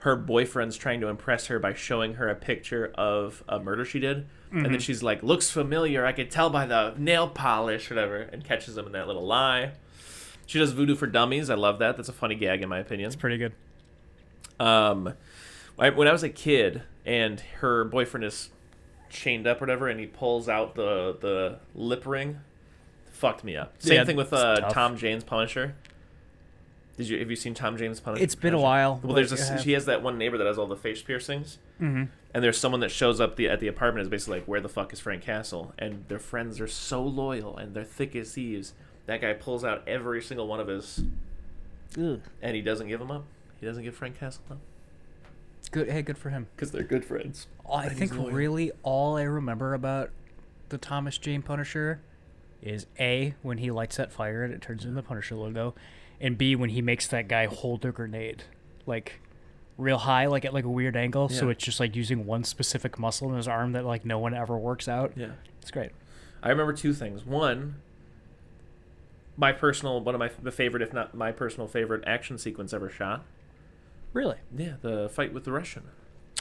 her boyfriend's trying to impress her by showing her a picture of a murder she did. And then she's like, looks familiar, I could tell by the nail polish, whatever, and catches him in that little lie. She does Voodoo for Dummies. I love that. That's a funny gag in my opinion. It's pretty good. When I was a kid and her boyfriend is chained up or whatever and he pulls out the lip ring, fucked me up. Same thing with Tom Jane's Punisher. Have you seen Tom Jane's Punisher? It's been a while. Well, she has that one neighbor that has all the face piercings. Mm-hmm. And there's someone that shows up at the apartment is basically where the fuck is Frank Castle? And their friends are so loyal and they're thick as thieves. That guy pulls out every single one of his... Ugh. And he doesn't give them up. He doesn't give Frank Castle up. Good. Hey, good for him. Because they're good friends. I think really all I remember about the Thomas Jane Punisher is A, when he lights that fire and it turns into the Punisher logo, and B, when he makes that guy hold a grenade. Real high, at a weird angle, so it's just using one specific muscle in his arm that no one ever works out. Yeah. It's great. I remember two things. One, one of my favorite, if not my personal favorite action sequence ever shot. Really? Yeah, the fight with the Russian.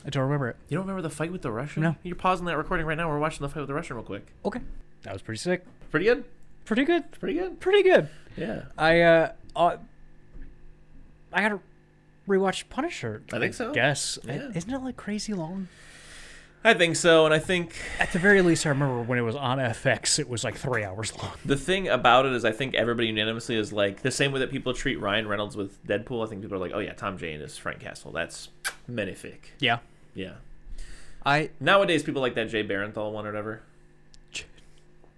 I don't remember it. You don't remember the fight with the Russian? No. You're pausing that recording right now. We're watching the fight with the Russian real quick. Okay. That was pretty sick. Pretty good? Pretty good. Pretty good? Pretty good. Yeah. I gotta rewatch Punisher. I think so. Guess. Yeah. Isn't it crazy long? I think so, and I think... At the very least, I remember when it was on FX, it was 3 hours long. The thing about it is I think everybody unanimously is the same way that people treat Ryan Reynolds with Deadpool. I think people are oh yeah, Tom Jane is Frank Castle. That's magnifique. Yeah. Yeah. I Nowadays, people like that Jay Barenthal one or whatever.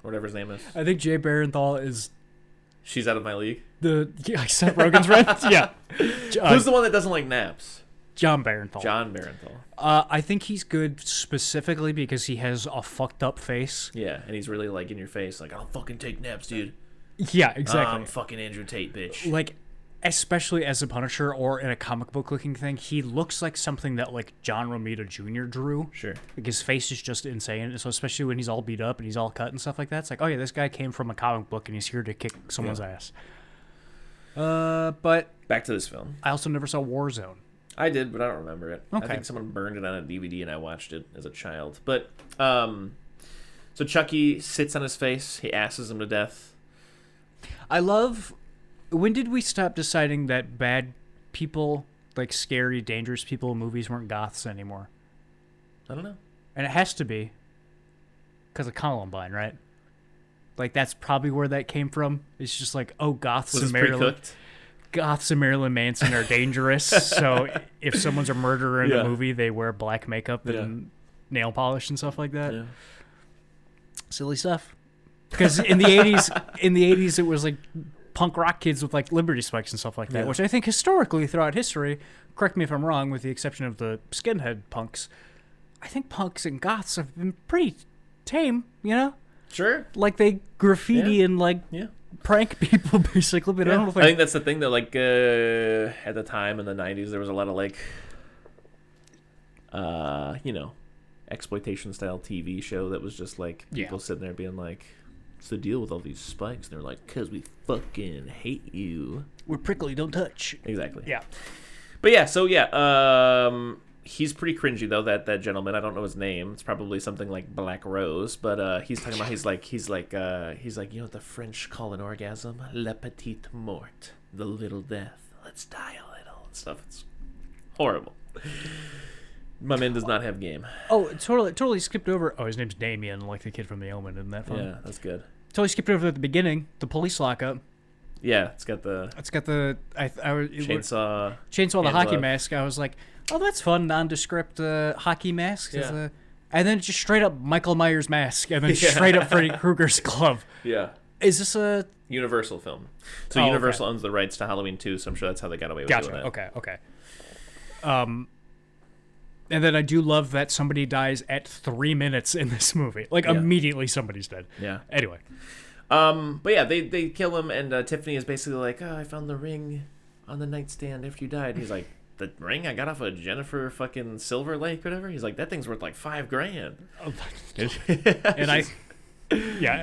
Whatever his name is. I think Jay Barenthal is... She's out of my league. Seth Rogen's friend? Yeah. Who's the one that doesn't like naps? John Barenthal. John Barenthal. I think he's good specifically because he has a fucked up face. Yeah, and he's really like in your face, like, I don't fucking take naps, dude. Yeah, exactly. I'm fucking Andrew Tate, bitch. Like, especially as a Punisher or in a comic book looking thing, he looks like something that like John Romita Jr. drew. Sure. Like his face is just insane. So especially when he's all beat up and he's all cut and stuff like that, it's like, oh yeah, this guy came from a comic book and he's here to kick someone's ass. But back to this film. I also never saw Warzone. I did, but I don't remember it. Okay. I think someone burned it on a DVD and I watched it as a child. But so Chucky sits on his face. He asses him to death. I love. When did we stop deciding that bad people, like scary, dangerous people in movies, weren't goths anymore? I don't know. And it has to be because of Columbine, right? Like that's probably where that came from. It's just like, oh, goths and Marilyn Manson are dangerous. So if someone's a murderer in a movie, they wear black makeup and nail polish and stuff like that. Yeah. Silly stuff. Because in the 80s, it was like punk rock kids with like Liberty spikes and stuff like that, which I think historically throughout history, correct me if I'm wrong, with the exception of the skinhead punks, I think punks and goths have been pretty tame, you know? Sure. Like they graffiti and like prank people basically, but I don't know if I think that's the thing that like at the time in the 90s there was a lot of like exploitation style TV show that was just like people sitting there being like, what's the deal with all these spikes? And they're like, because we fucking hate you. We're prickly, don't touch. Exactly. Yeah. But he's pretty cringy though, that gentleman. I don't know his name. It's probably something like Black Rose, but he's talking about he's like you know what the French call an orgasm? La petite mort, the little death. Let's die a little and stuff. It's horrible. My man does not have game. Oh, totally skipped over. Oh, his name's Damien, like the kid from The Omen. Isn't that fun? Yeah, that's good. Totally skipped over at the beginning, the police lockup. Yeah, it's got the chainsaw, the hockey mask. I was like, oh, that's fun, nondescript hockey mask. Yeah. And then just straight up Michael Myers mask, and then straight up Freddy Krueger's glove. Yeah. Is this a Universal film? So Universal owns the rights to Halloween 2, so I'm sure that's how they got away with doing that. Okay. And then I do love that somebody dies at 3 minutes in this movie. Like immediately somebody's dead. Yeah. Anyway. But yeah, they kill him, and Tiffany is basically like, oh, I found the ring on the nightstand after you died. And he's like, the ring I got off of Jennifer fucking Silver Lake, whatever. He's like, that thing's worth like $5,000. And I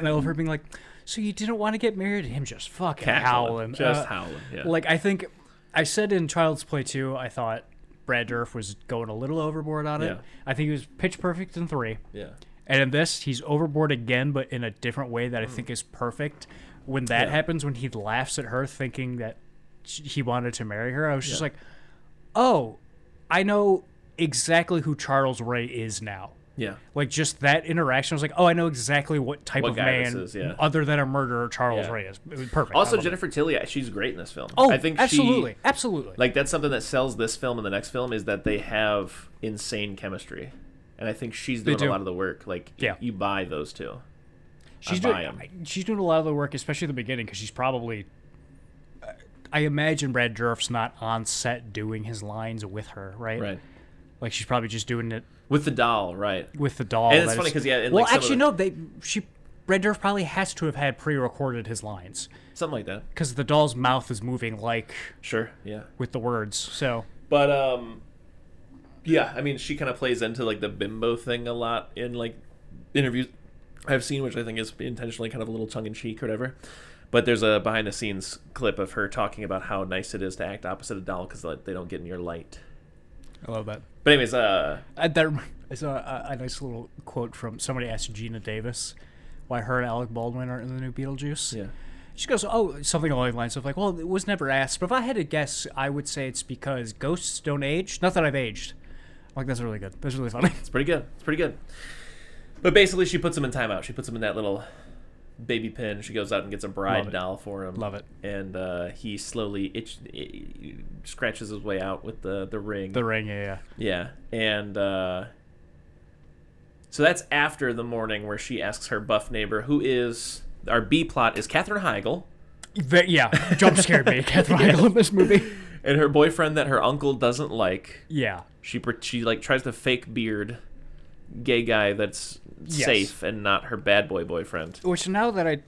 love her being like, so you didn't want to get married? And him just fucking howling. Howling, yeah. Like, I think I said in Child's Play 2, I thought Brad Dourif was going a little overboard on it. Yeah. I think he was pitch perfect in 3. Yeah. And in this, he's overboard again, but in a different way that I think is perfect. When that happens, when he laughs at her thinking that he wanted to marry her, I was just like, oh, I know exactly who Charles Ray is now. Yeah. Like, just that interaction, I was like, oh, I know exactly what type of man, this is, other than a murderer, Charles Ray is. It was perfect. Also, Jennifer Tilly, she's great in this film. Oh, I think absolutely. Like, that's something that sells this film and the next film is that they have insane chemistry. And I think she's doing a lot of the work. Like, you buy those two. She's doing a lot of the work, especially at the beginning, because she's probably... I imagine Brad Dourif's not on set doing his lines with her, right? Right. Like, she's probably just doing it... With the doll, right. With the doll. And it's funny because, Brad Dourif probably has to have had pre-recorded his lines. Something like that. Because the doll's mouth is moving like... Sure, yeah. With the words, so... But, yeah, I mean, she kind of plays into, like, the bimbo thing a lot in, like, interviews I've seen, which I think is intentionally kind of a little tongue-in-cheek or whatever. But there's a behind-the-scenes clip of her talking about how nice it is to act opposite a doll because they don't get in your light. I love that. But anyways, I saw a nice little quote from somebody asked Gina Davis why her and Alec Baldwin aren't in the new Beetlejuice. Yeah. She goes, oh, something along the lines of like, well, it was never asked, but if I had to guess, I would say it's because ghosts don't age. Not that I've aged. I'm like, that's really good. That's really funny. It's pretty good. But basically, she puts him in timeout. She puts him in that little baby pin. She goes out and gets a bride doll for him. Love it. And he slowly scratches his way out with the ring. The ring, yeah. Yeah. And so that's after the morning where she asks her buff neighbor, who is... Our B plot is Katherine Heigl. Yeah, jump scared me, Katherine Heigl in this movie. And her boyfriend that her uncle doesn't like. Yeah. She like tries to fake beard gay guy that's safe and not her bad boy boyfriend. Which, now that I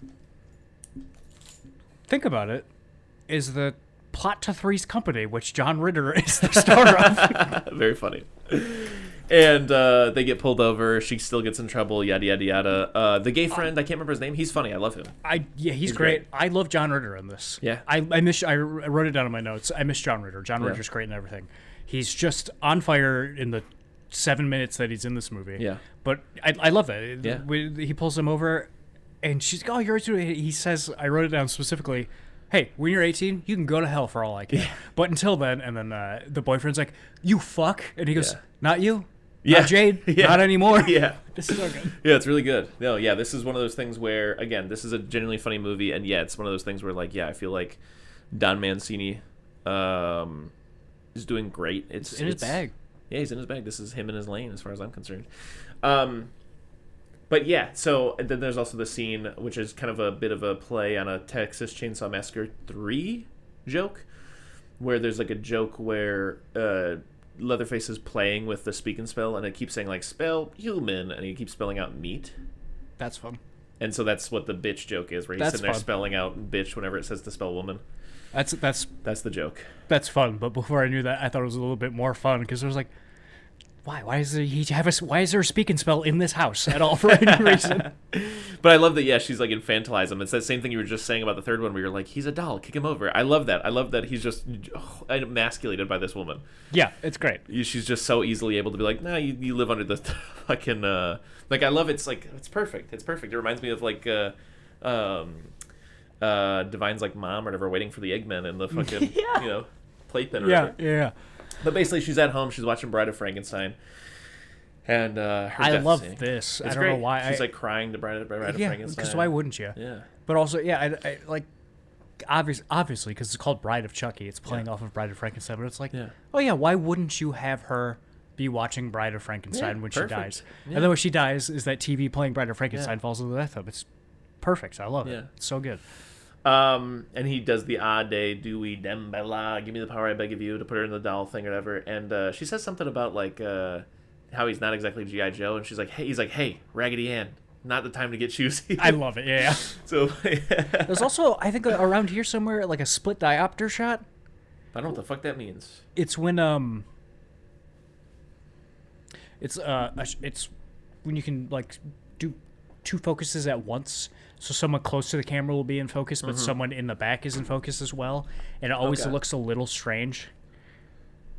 think about it, is the plot to Three's Company, which John Ritter is the star of. Very funny. And they get pulled over. She still gets in trouble. Yada yada yada. The gay friend, I can't remember his name. He's funny. I love him. He's great. I love John Ritter in this. Yeah. I wrote it down in my notes. I miss John Ritter. John Ritter's great in everything. He's just on fire in the 7 minutes that he's in this movie. Yeah. But I love that. Yeah. He pulls him over, and she's like, "Oh, you're 18." He says, I wrote it down specifically, "Hey, when you're 18, you can go to hell for all I care. But until then," and then the boyfriend's like, "You fuck," and he goes, "Not you." Yeah. Not Jade. Not anymore. Yeah. This is so good. Yeah, it's really good. No, yeah, this is one of those things where, again, this is a genuinely funny movie, and yeah, it's one of those things where, like, yeah, I feel like Don Mancini is doing great. It's in his bag. Yeah, he's in his bag. This is him in his lane, as far as I'm concerned. But yeah, so and then there's also the scene, which is kind of a bit of a play on a Texas Chainsaw Massacre 3 joke, where there's like a joke where Leatherface is playing with the speak and spell, and it keeps saying like spell human, and he keeps spelling out meat. That's fun. And so that's what the bitch joke is, where he's sitting there spelling out bitch whenever it says to spell woman. That's the joke. That's fun. But before I knew that, I thought it was a little bit more fun, because there was like, why is there a speak and spell in this house at all for any reason? But I love that. Yeah, she's like infantilized him. It's that same thing you were just saying about the third one, where you're like, he's a doll, kick him over. I love that. I love that he's just emasculated by this woman. Yeah, it's great. She's just so easily able to be like, nah, you live under the fucking like. I love it's like it's perfect. It's perfect. It reminds me of like Divine's like mom or whatever, waiting for the Eggman and the fucking playpen or whatever. Yeah. But basically, she's at home. She's watching Bride of Frankenstein, and I love this. It's I don't great. know why. She's like crying to Bride of Frankenstein. Because why wouldn't you? Yeah. But also, I like obviously because it's called Bride of Chucky. It's playing off of Bride of Frankenstein. But it's like, why wouldn't you have her be watching Bride of Frankenstein when she dies? Yeah. And then when she dies, is that TV playing Bride of Frankenstein falls into the bathtub. It's perfect. I love it. It's so good. And he does the Ade Dewey Dembella, give me the power I beg of you, to put her in the doll thing or whatever. And she says something about like how he's not exactly G.I. Joe, and he's like, hey, Raggedy Ann, not the time to get choosy. I love it. Yeah. So there's also, I think around here somewhere, like a split diopter shot. I don't know what the fuck that means. It's when it's when you can like do two focuses at once. So someone close to the camera will be in focus, but someone in the back is in focus as well. And it always looks a little strange.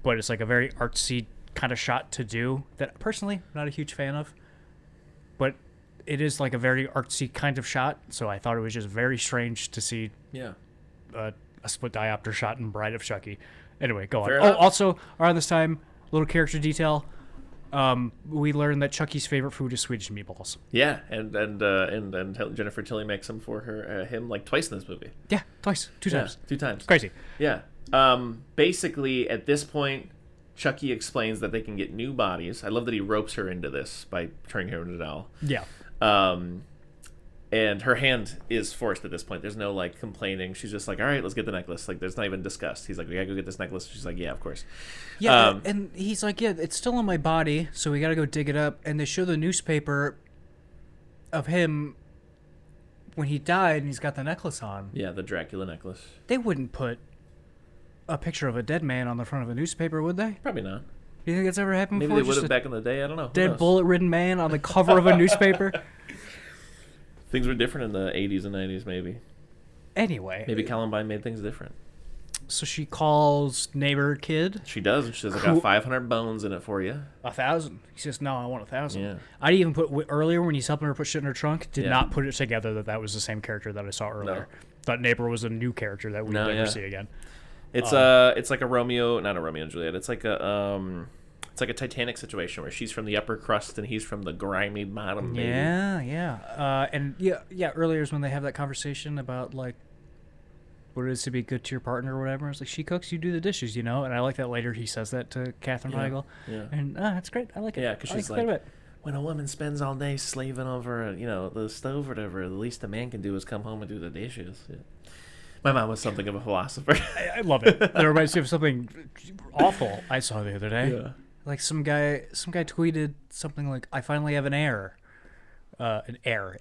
But it's like a very artsy kind of shot to do that personally I'm not a huge fan of. But it is like a very artsy kind of shot. So I thought it was just very strange to see a split diopter shot in Bride of Chucky. Anyway, go on. Fair enough. Also, around this time, little character detail. We learned that Chucky's favorite food is Swedish meatballs. Yeah, and Jennifer Tilly makes them for him like twice in this movie. Yeah, twice, two times. Crazy. Yeah. Basically, at this point, Chucky explains that they can get new bodies. I love that he ropes her into this by turning her into a doll. Yeah. And her hand is forced at this point. There's no like complaining. She's just like, all right, let's get the necklace. Like, there's not even discussed. He's like, we gotta go get this necklace. She's like, yeah, of course. Yeah, and he's like, yeah, it's still on my body, so we gotta go dig it up. And they show the newspaper of him when he died, and he's got the necklace on. Yeah, the Dracula necklace. They wouldn't put a picture of a dead man on the front of a newspaper, would they? Probably not. Do you think it's ever happened before? Maybe they would have back in the day. I don't know. Dead bullet-ridden man on the cover of a newspaper. Things were different in the 80s and 90s, maybe. Anyway. Maybe Columbine made things different. So she calls neighbor kid. She does. She says, I got 500 bones in it for you. 1,000. He says, no, I want 1,000. Yeah. I even put, earlier when he's helping her put shit in her trunk, did not put it together that was the same character that I saw earlier. No. Thought neighbor was a new character that we'd never see again. It's like a Romeo, not a Romeo and Juliet. It's like a Titanic situation where she's from the upper crust and he's from the grimy bottom. Maybe. Yeah. And earlier is when they have that conversation about like what it is to be good to your partner or whatever. It's like, she cooks, you do the dishes, And I like that later he says that to Katherine Heigl. Yeah. And that's great. I like it. Yeah, because she's like, when a woman spends all day slaving over, the stove or whatever, the least a man can do is come home and do the dishes. Yeah. My mom was something of a philosopher. I love it. That reminds me of something awful I saw the other day. Yeah. Like some guy tweeted something like, "I finally have an heir." An heir,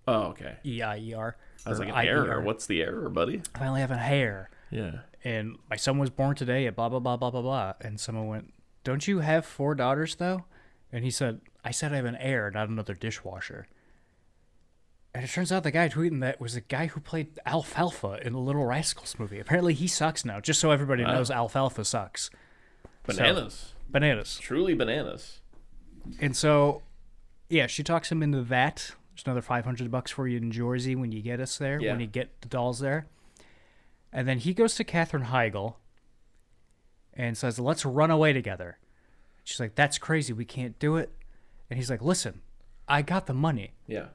Oh, okay. H-E-I-E-R. I was like, an error? What's the error, buddy? I finally have an heir. Yeah. And my son was born today at blah, blah, blah, blah, blah, blah. And someone went, "Don't you have 4 daughters, though?" And he said, "I said I have an heir, not another dishwasher." And it turns out the guy tweeting that was the guy who played Alfalfa in the Little Rascals movie. Apparently he sucks now, just so everybody knows Alfalfa sucks. Bananas. So, bananas. Truly bananas. And so, yeah, she talks him into that. There's another $500 for you in Jersey when you get us there, when you get the dolls there. And then he goes to Katherine Heigl and says, "Let's run away together." She's like, "That's crazy. We can't do it." And he's like, "Listen, I got the money." Yeah.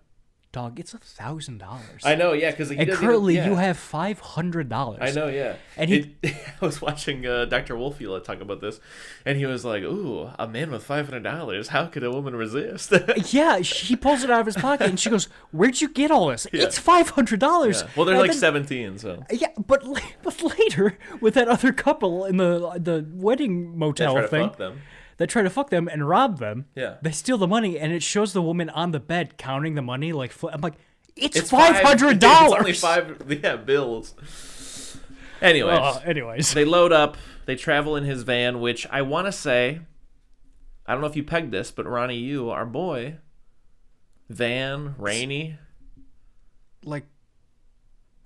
Dog, it's $1,000. I know, yeah, because and currently you have $500. I know, yeah. And I was watching Dr. Wolfula talk about this, and he was like, "Ooh, a man with $500. How could a woman resist?" Yeah, he pulls it out of his pocket, and she goes, "Where'd you get all this?" Yeah. It's $500. Yeah. Well, they're like 17, so. Yeah, but later with that other couple in the wedding motel they try thing. To fuck them. They try to fuck them and rob them. Yeah. They steal the money, and it shows the woman on the bed counting the money. Like, I'm like, it's $500. It's only 5 bills. Anyways. They load up. They travel in his van, which I want to say, I don't know if you pegged this, but Ronnie, you, our boy, van, Rainey. Like.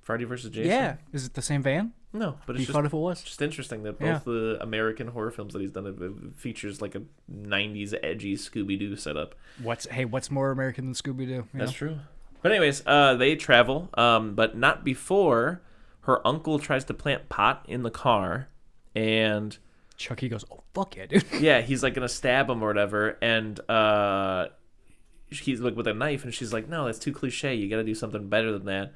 Freddy vs. Jason? Yeah. Is it the same van? No, but it's thought if it was. Just interesting that both the American horror films that he's done it features like a 90s edgy Scooby-Doo setup. What's more American than Scooby-Doo? That's true. But anyways, they travel, but not before her uncle tries to plant pot in the car, and Chucky goes, "Oh, fuck yeah, dude." Yeah, he's like going to stab him or whatever, and he's like with a knife, and she's like, "No, that's too cliche. You got to do something better than that."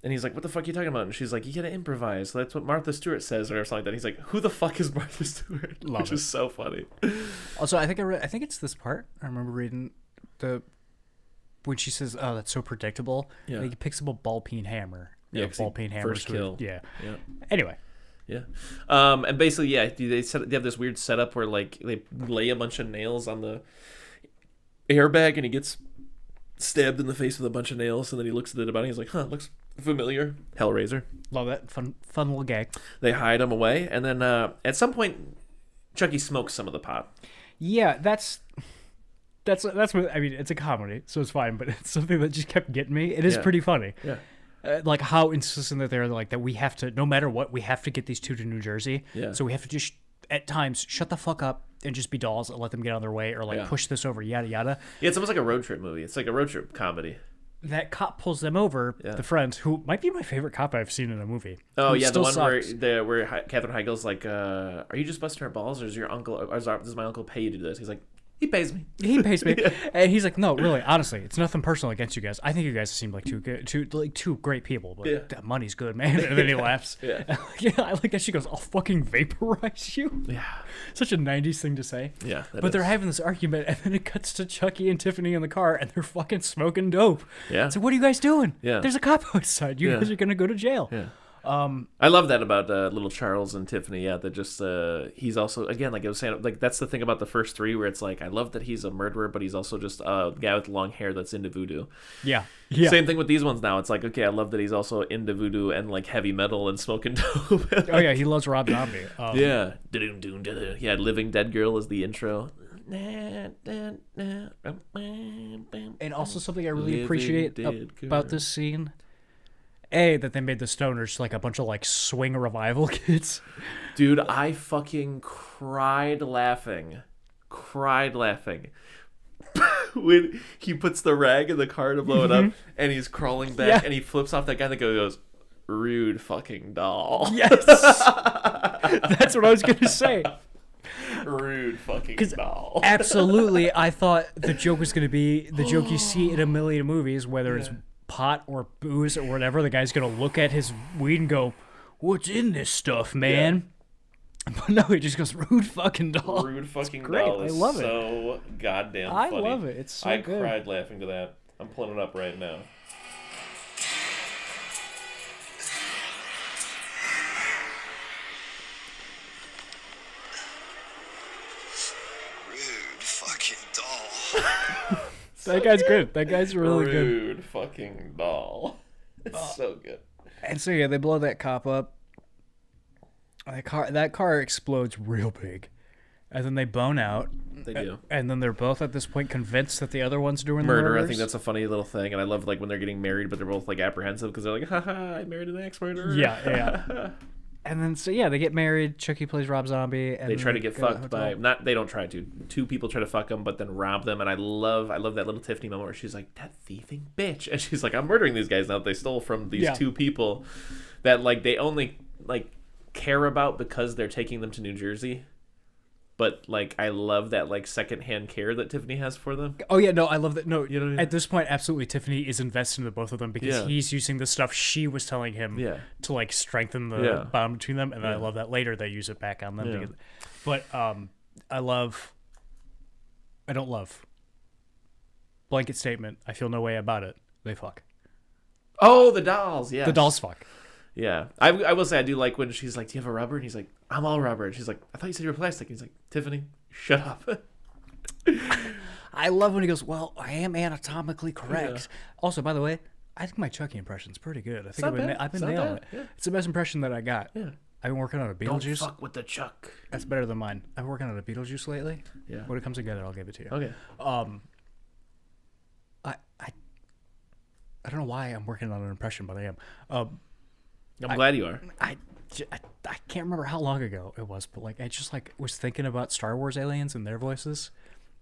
And he's like, "What the fuck are you talking about?" And she's like, "You gotta improvise. That's what Martha Stewart says," or something like that. He's like, "Who the fuck is Martha Stewart?" Which is so funny. Also, I think it's this part. I remember reading when she says, "Oh, that's so predictable." Yeah. Like, he picks up a ball-peen hammer. Yeah, ball-peen hammer. First kill. Yeah. Anyway. Yeah. And basically, they have this weird setup where like they lay a bunch of nails on the airbag, and he gets stabbed in the face with a bunch of nails, and then he looks at it about it, and he's like, "Huh, looks familiar." Hellraiser. Love that. Fun little gag. They hide him away, and then at some point Chucky smokes some of the pot. Yeah, that's what I mean. It's a comedy, so it's fine, but it's something that just kept getting me. It is pretty funny. Yeah. Like how insistent that they're like that we have to, no matter what, we have to get these two to New Jersey. Yeah. So we have to just at times shut the fuck up and just be dolls and let them get on their way, or like push this over, yada yada. Yeah, it's almost like a road trip movie. It's like a road trip comedy. That cop pulls them over, the friend, who might be my favorite cop I've seen in a movie. Oh, yeah, the one where Katherine Heigl's like, "Are you just busting our balls, or is your uncle, or does my uncle pay you to do this?" He's like, "He pays me." He pays me. And he's like, "No, really, honestly, it's nothing personal against you guys. I think you guys seem like two great people, but that money's good, man." And then he laughs. I like that she goes, "I'll fucking vaporize you." Yeah. Such a 90s thing to say. Yeah. But they're having this argument, and then it cuts to Chucky and Tiffany in the car, and they're fucking smoking dope. Yeah. So what are you guys doing? Yeah. There's a cop outside. You guys are going to go to jail. Yeah. I love that about little Charles and Tiffany. Yeah, that just he's also, again, like I was saying, like that's the thing about the first three, where it's like I love that he's a murderer, but he's also just a guy with long hair that's into voodoo. Yeah. Same thing with these ones now. It's like, okay, I love that he's also into voodoo and like heavy metal and smoking dope. Oh yeah, he loves Rob Zombie. Yeah. Yeah, Living Dead Girl is the intro. And also something I really appreciate about this scene. That they made the stoners like a bunch of like swing revival kids. Dude, I fucking cried laughing. When he puts the rag in the car to blow it up, and he's crawling back, and he flips off that guy that goes, "Rude fucking doll." Yes! That's what I was going to say. Rude fucking doll. Absolutely, I thought the joke was going to be the joke you see in a million movies, whether it's pot or booze or whatever. The guy's gonna look at his weed and go, "What's in this stuff, man?" But no, he just goes, "Rude fucking doll." Rude fucking great. doll is I love so goddamn funny. I love it. It's so good. I cried laughing to that. I'm pulling it up right now. That guy's good. That guy's really good. Rude fucking doll. It's so good. And so yeah, they blow that cop up. That car explodes real big, and then they bone out. They do. And then they're both at this point convinced that the other one's doing murder. the murders. I think that's a funny little thing, and I love like when they're getting married, but they're both like apprehensive because they're like, "Haha, I married an ex-murderer." Yeah. And then so yeah, they get married. Chucky plays Rob Zombie, and they try to get fucked by They don't try to. Two people try to fuck them, but then rob them. And I love that little Tiffany moment where she's like, "That thieving bitch," and she's like, "I'm murdering these guys now that they stole from these two people that like they only like care about because they're taking them to New Jersey." But like, I love that like secondhand care that Tiffany has for them. Oh yeah, no, I love that. No, you know what I mean? At this point, absolutely, Tiffany is invested in the both of them because he's using the stuff she was telling him to like strengthen the bond between them. And then I love that later they use it back on them. Because, but I don't love. Blanket statement. I feel no way about it. They fuck. Oh, the dolls. Yeah, the dolls fuck. Yeah, I will say I do like when she's like, "Do you have a rubber?" And he's like, "I'm all rubber." And she's like, "I thought you said you were plastic." And he's like, "Tiffany, shut up." I love when he goes, "Well, I am anatomically correct." Yeah. Also, by the way, I think my Chucky impression's pretty good. I think I've been nailing it. Yeah. It's the best impression that I got. Yeah. I've been working on a Beetlejuice. Don't fuck with the Chuck. That's better than mine. I've been working on a Beetlejuice lately. Yeah. When it comes together, I'll give it to you. Okay. I don't know why I'm working on an impression, but I am. I'm glad you are. I can't remember how long ago it was, but like I just like was thinking about Star Wars aliens and their voices,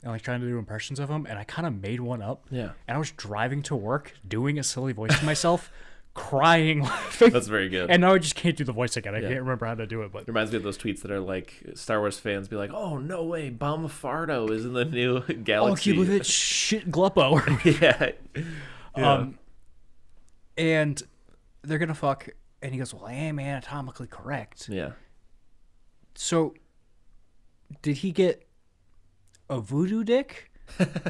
and like trying to do impressions of them, and I kind of made one up. Yeah. And I was driving to work, doing a silly voice to myself, crying, laughing. That's very good. And now I just can't do the voice again. I can't remember how to do it. But it reminds me of those tweets that are like Star Wars fans be like, "Oh no way, Bombardo is in the new galaxy." Oh, can you believe it? Shit, Gluppo. Yeah. And they're gonna fuck. And he goes, "Well, I am anatomically correct." Yeah. So, did he get a voodoo dick?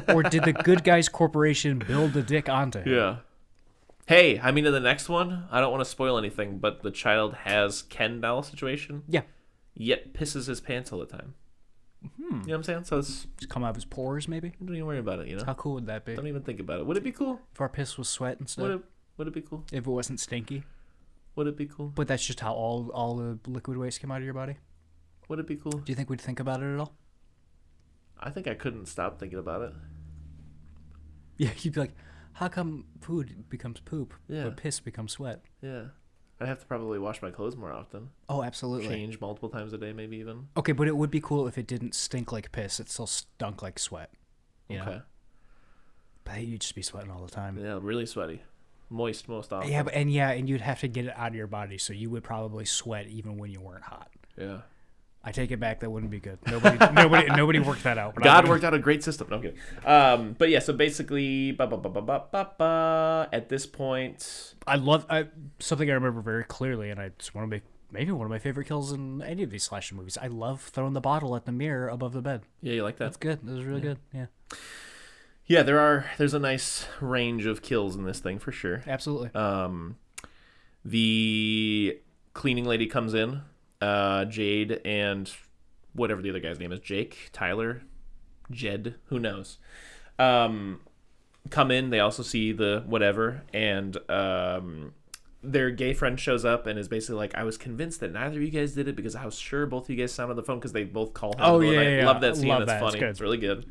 Or did the Good Guys Corporation build a dick onto him? Yeah. Hey, I mean, in the next one, I don't want to spoil anything, but the child has Ken doll situation. Yeah. Yet pisses his pants all the time. You know what I'm saying? So it's just come out of his pores, maybe? Don't even worry about it, you know? How cool would that be? Don't even think about it. Would it be cool? If our piss was sweat and stuff? Would it be cool? If it wasn't stinky? Would it be cool? But that's just how all the liquid waste came out of your body? Would it be cool? Do you think we'd think about it at all? I think I couldn't stop thinking about it. Yeah, you'd be like, how come food becomes poop, but piss becomes sweat? Yeah. I'd have to probably wash my clothes more often. Oh, absolutely. Change multiple times a day, maybe even. Okay, but it would be cool if it didn't stink like piss. It still stunk like sweat. You know? But you'd just be sweating all the time. Yeah, really sweaty. Moist most often. Yeah, and you'd have to get it out of your body, so you would probably sweat even when you weren't hot. Yeah. I take it back. That wouldn't be good. Nobody worked that out. But God worked out a great system. No, I'm kidding. But yeah, so basically, at this point, I love something I remember very clearly, and it's maybe one of my favorite kills in any of these slasher movies. I love throwing the bottle at the mirror above the bed. Yeah, you like that? That's good. That was really good. Yeah. Yeah, there's a nice range of kills in this thing for sure. Absolutely. The cleaning lady comes in, Jade and whatever the other guy's name is, Jake, Tyler, Jed, who knows, come in. They also see the whatever, and their gay friend shows up and is basically like, I was convinced that neither of you guys did it because I was sure both of you guys sounded on the phone because they both call him. Oh, yeah. I love that scene. That's funny. It's really good.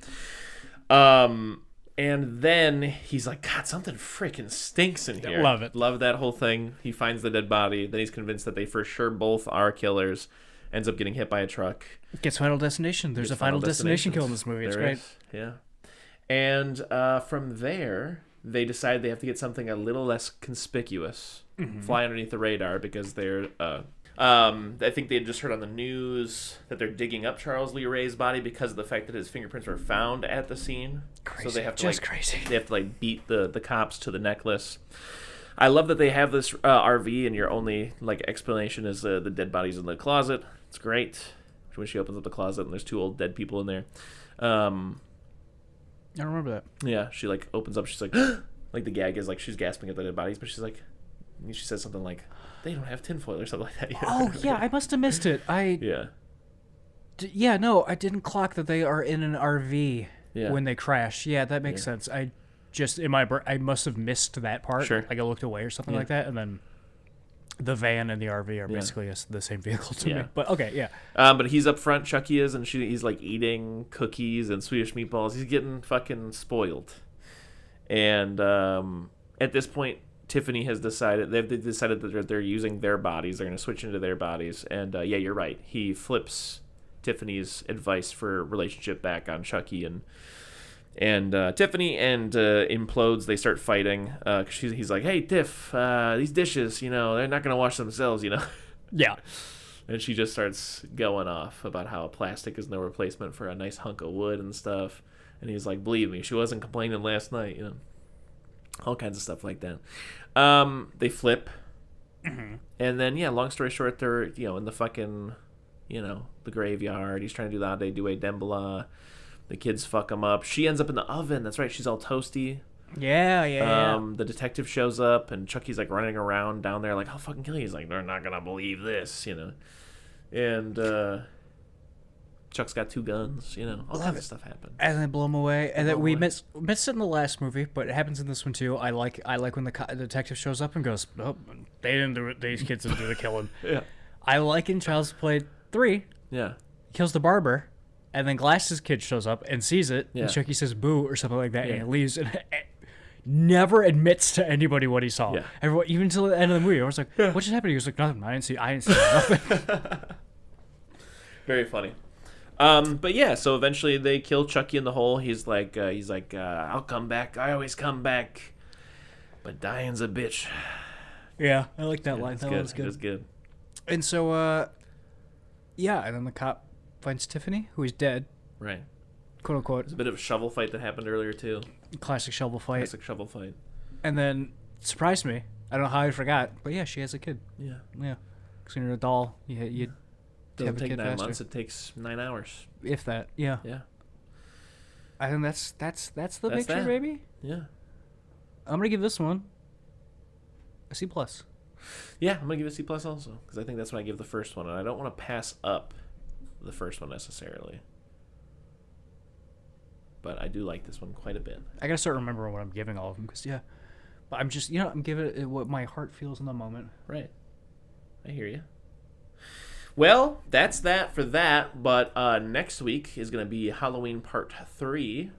And then he's like, God, something freaking stinks in here. Love it. Love that whole thing. He finds the dead body. Then he's convinced that they for sure both are killers. Ends up getting hit by a truck. Gets Final Destination. There's a Final Destination kill in this movie. It's great. Yeah. And from there, they decide they have to get something a little less conspicuous. Fly underneath the radar because they're... I think they had just heard on the news that they're digging up Charles Lee Ray's body because of the fact that his fingerprints were found at the scene. Crazy. So they have to crazy. They have to beat the cops to the necklace. I love that they have this RV and your only explanation is the dead bodies in the closet. It's great. When she opens up the closet and there's two old dead people in there. I remember that. Yeah, she opens up. She's like, the gag is she's gasping at the dead bodies, but she's she says something like, they don't have tinfoil or something like that. You know? Oh, yeah, I must have missed it. Yeah. Yeah, no, I didn't clock that they are in an RV. when they crash. Yeah, that makes sense. I just I must have missed that part. Sure. Like I looked away or something like that, and then the van and the RV are basically the same vehicle to me. But okay, yeah. But he's up front, Chucky is, and he's like eating cookies and Swedish meatballs. He's getting fucking spoiled. And at this point, Tiffany has decided they've decided that they're using their bodies. They're going to switch into their bodies. And yeah, you're right. He flips Tiffany's advice for relationship back on Chucky and Tiffany, and implodes. They start fighting. He's like, "Hey, Tiff, these dishes, they're not going to wash themselves, Yeah. And she just starts going off about how plastic is no replacement for a nice hunk of wood and stuff. And he's like, "Believe me, she wasn't complaining last night," all kinds of stuff like that. They flip. Mm-hmm. And then, yeah, long story short, they're, in the fucking, the graveyard. He's trying to do the Ade Due Dembala. The kids fuck him up. She ends up in the oven. That's right. She's all toasty. Yeah. The detective shows up, and Chucky's like running around down there like, "I'll fucking kill you." He's like, "They're not going to believe this," And Chuck's got 2 guns, all kinds of stuff happens. And they blow him away. And then we missed it in the last movie, but it happens in this one too. I like when the detective shows up and goes, "Oh, they didn't do it. These kids didn't do the killing." Yeah. I like in Child's Play 3. Yeah. Kills the barber, and then Glass's kid shows up and sees it, and Chucky says "boo" or something like that, and he leaves and never admits to anybody what he saw. Yeah. Everyone, even until the end of the movie, I was like, "What just happened?" He was like, "Nothing. I didn't see nothing." Very funny. But yeah, so eventually they kill Chucky in the hole. He's like, "I'll come back. I always come back, but dying's a bitch." Yeah, I like that line. That was good. It was good. And so, and then the cop finds Tiffany, who is dead. Right. Quote unquote. There's a bit of a shovel fight that happened earlier too. Classic shovel fight. And then, surprised me. I don't know how I forgot, but yeah, she has a kid. Yeah. Yeah. Because when you're a doll, you doesn't have a take kid 9 faster. months. It takes 9 hours. If that. Yeah. Yeah. I think that's the picture, baby. Yeah. I'm gonna give this one a C+. Yeah, I'm gonna give it a C+ also, because I think that's what I give the first one, and I don't want to pass up the first one necessarily. But I do like this one quite a bit. I gotta start remembering what I'm giving all of them, because but I'm just I'm giving it what my heart feels in the moment. Right. I hear you. Well, that's that for that. But next week is gonna be Halloween Part 3.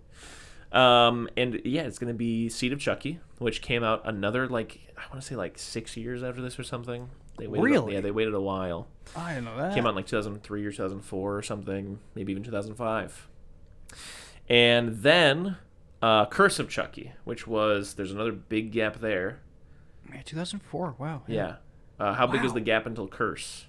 And yeah, it's gonna be Seed of Chucky, which came out another I want to say 6 years after this or something. They waited really? They waited a while. I didn't know that. Came out in 2003 or 2004 or something, maybe even 2005. And then Curse of Chucky, which there's another big gap there. Man, 2004. Wow. Yeah. How big is the gap until Curse?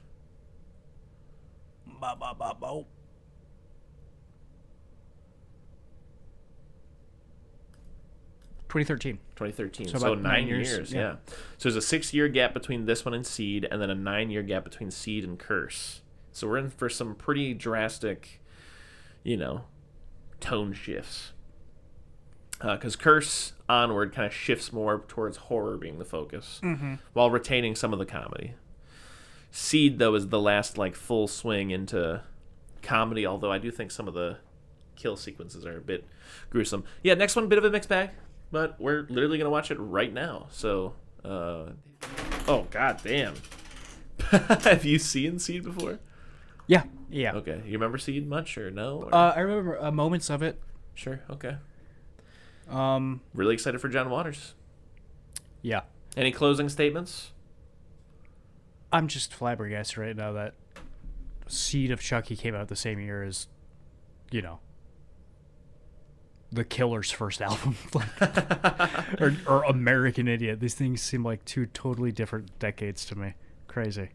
2013. So 9 years. Yeah. So there's a 6-year gap between this one and Seed, and then a 9-year gap between Seed and Curse. So we're in for some pretty drastic, tone shifts. Because Curse onward kind of shifts more towards horror being the focus, while retaining some of the comedy. Seed, though, is the last full swing into comedy, although I do think some of the kill sequences are a bit gruesome. Yeah, next one, bit of a mixed bag. But we're literally going to watch it right now. So, oh, god damn. Have you seen Seed before? Yeah. Okay. You remember Seed much or no? Or? I remember moments of it. Sure. Okay. Really excited for John Waters. Yeah. Any closing statements? I'm just flabbergasted right now that Seed of Chucky came out the same year as, The Killer's first album, or American Idiot. These things seem like 2 totally different decades to me. Crazy.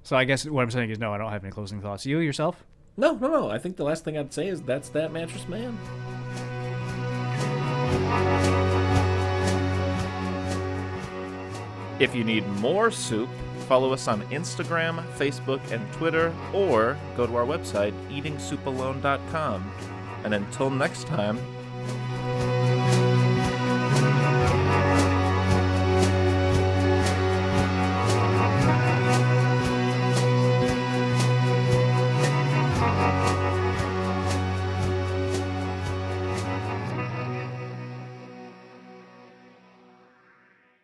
So I guess what I'm saying is no, I don't have any closing thoughts. You yourself? No. I think the last thing I'd say is that's that Mattress Man. If you need more soup, follow us on Instagram, Facebook, and Twitter, or go to our website, eatingsoupalone.com. And until next time,